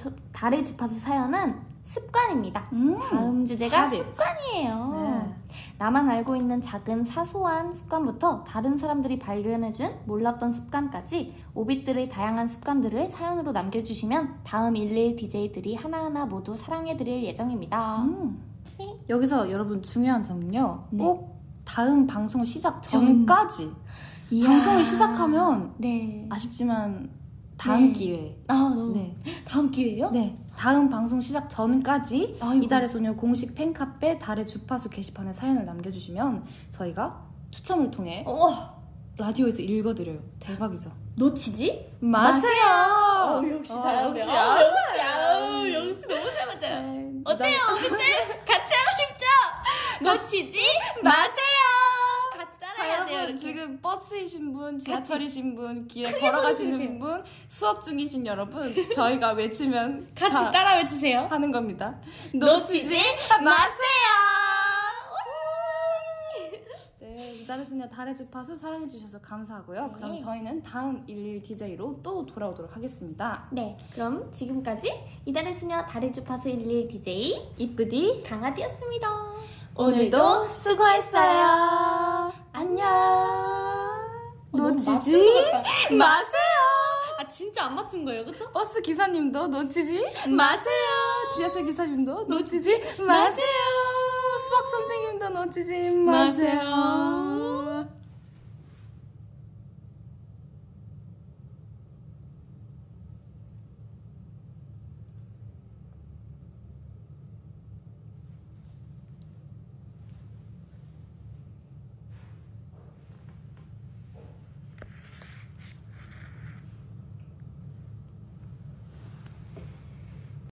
주파수 사연은 습관입니다. 다음 주제가 habit. 습관이에요. 네. 나만 알고 있는 작은 사소한 습관부터 다른 사람들이 발견해준 몰랐던 습관까지 오빛들의 다양한 습관들을 사연으로 남겨주시면 다음 11 DJ들이 하나하나 모두 사랑해드릴 예정입니다. 여기서 여러분 중요한 점은요. 네. 꼭 다음 방송 시작 전까지 방송을 시작하면 네. 아쉽지만 다음 네. 기회에 네. 다음 기회요? 네, 다음 방송 시작 전까지 아이고. 이달의 소녀 공식 팬카페 달의 주파수 게시판에 사연을 남겨주시면 저희가 추첨을 통해 라디오에서 읽어드려요. 대박이죠? 놓치지 마세요. 역시 잘하네요. 역시 너무 잘 맞아요. 네, 어때요, 오빛들? 같이 하고 싶죠? 놓치지 마세요. 같이 자, 따라해야 돼요. 여러분 이렇게. 지금 버스이신 분, 지하철이신 분, 길에 크게 소리 걸어가시는 지르세요. 분, 수업 중이신 여러분, 저희가 외치면 같이 다 따라 외치세요. 하는 겁니다. 놓치지 마세요. 네, 이달의 소녀 달의 주파수 사랑해주셔서 감사하고요. 네. 그럼 저희는 다음 11 DJ로 또 돌아오도록 하겠습니다. 네, 그럼 지금까지 이달의 수녀 달의 주파수 11 DJ 이쁘디 강아디였습니다. 오늘도 수고했어요. 안녕. 놓치지 마세요. 아 진짜 안 맞춘 거예요, 그쵸? 버스 기사님도 놓치지 마세요. 지하철 기사님도 놓치지 마세요. 수학 선생님도 놓치지 마세요.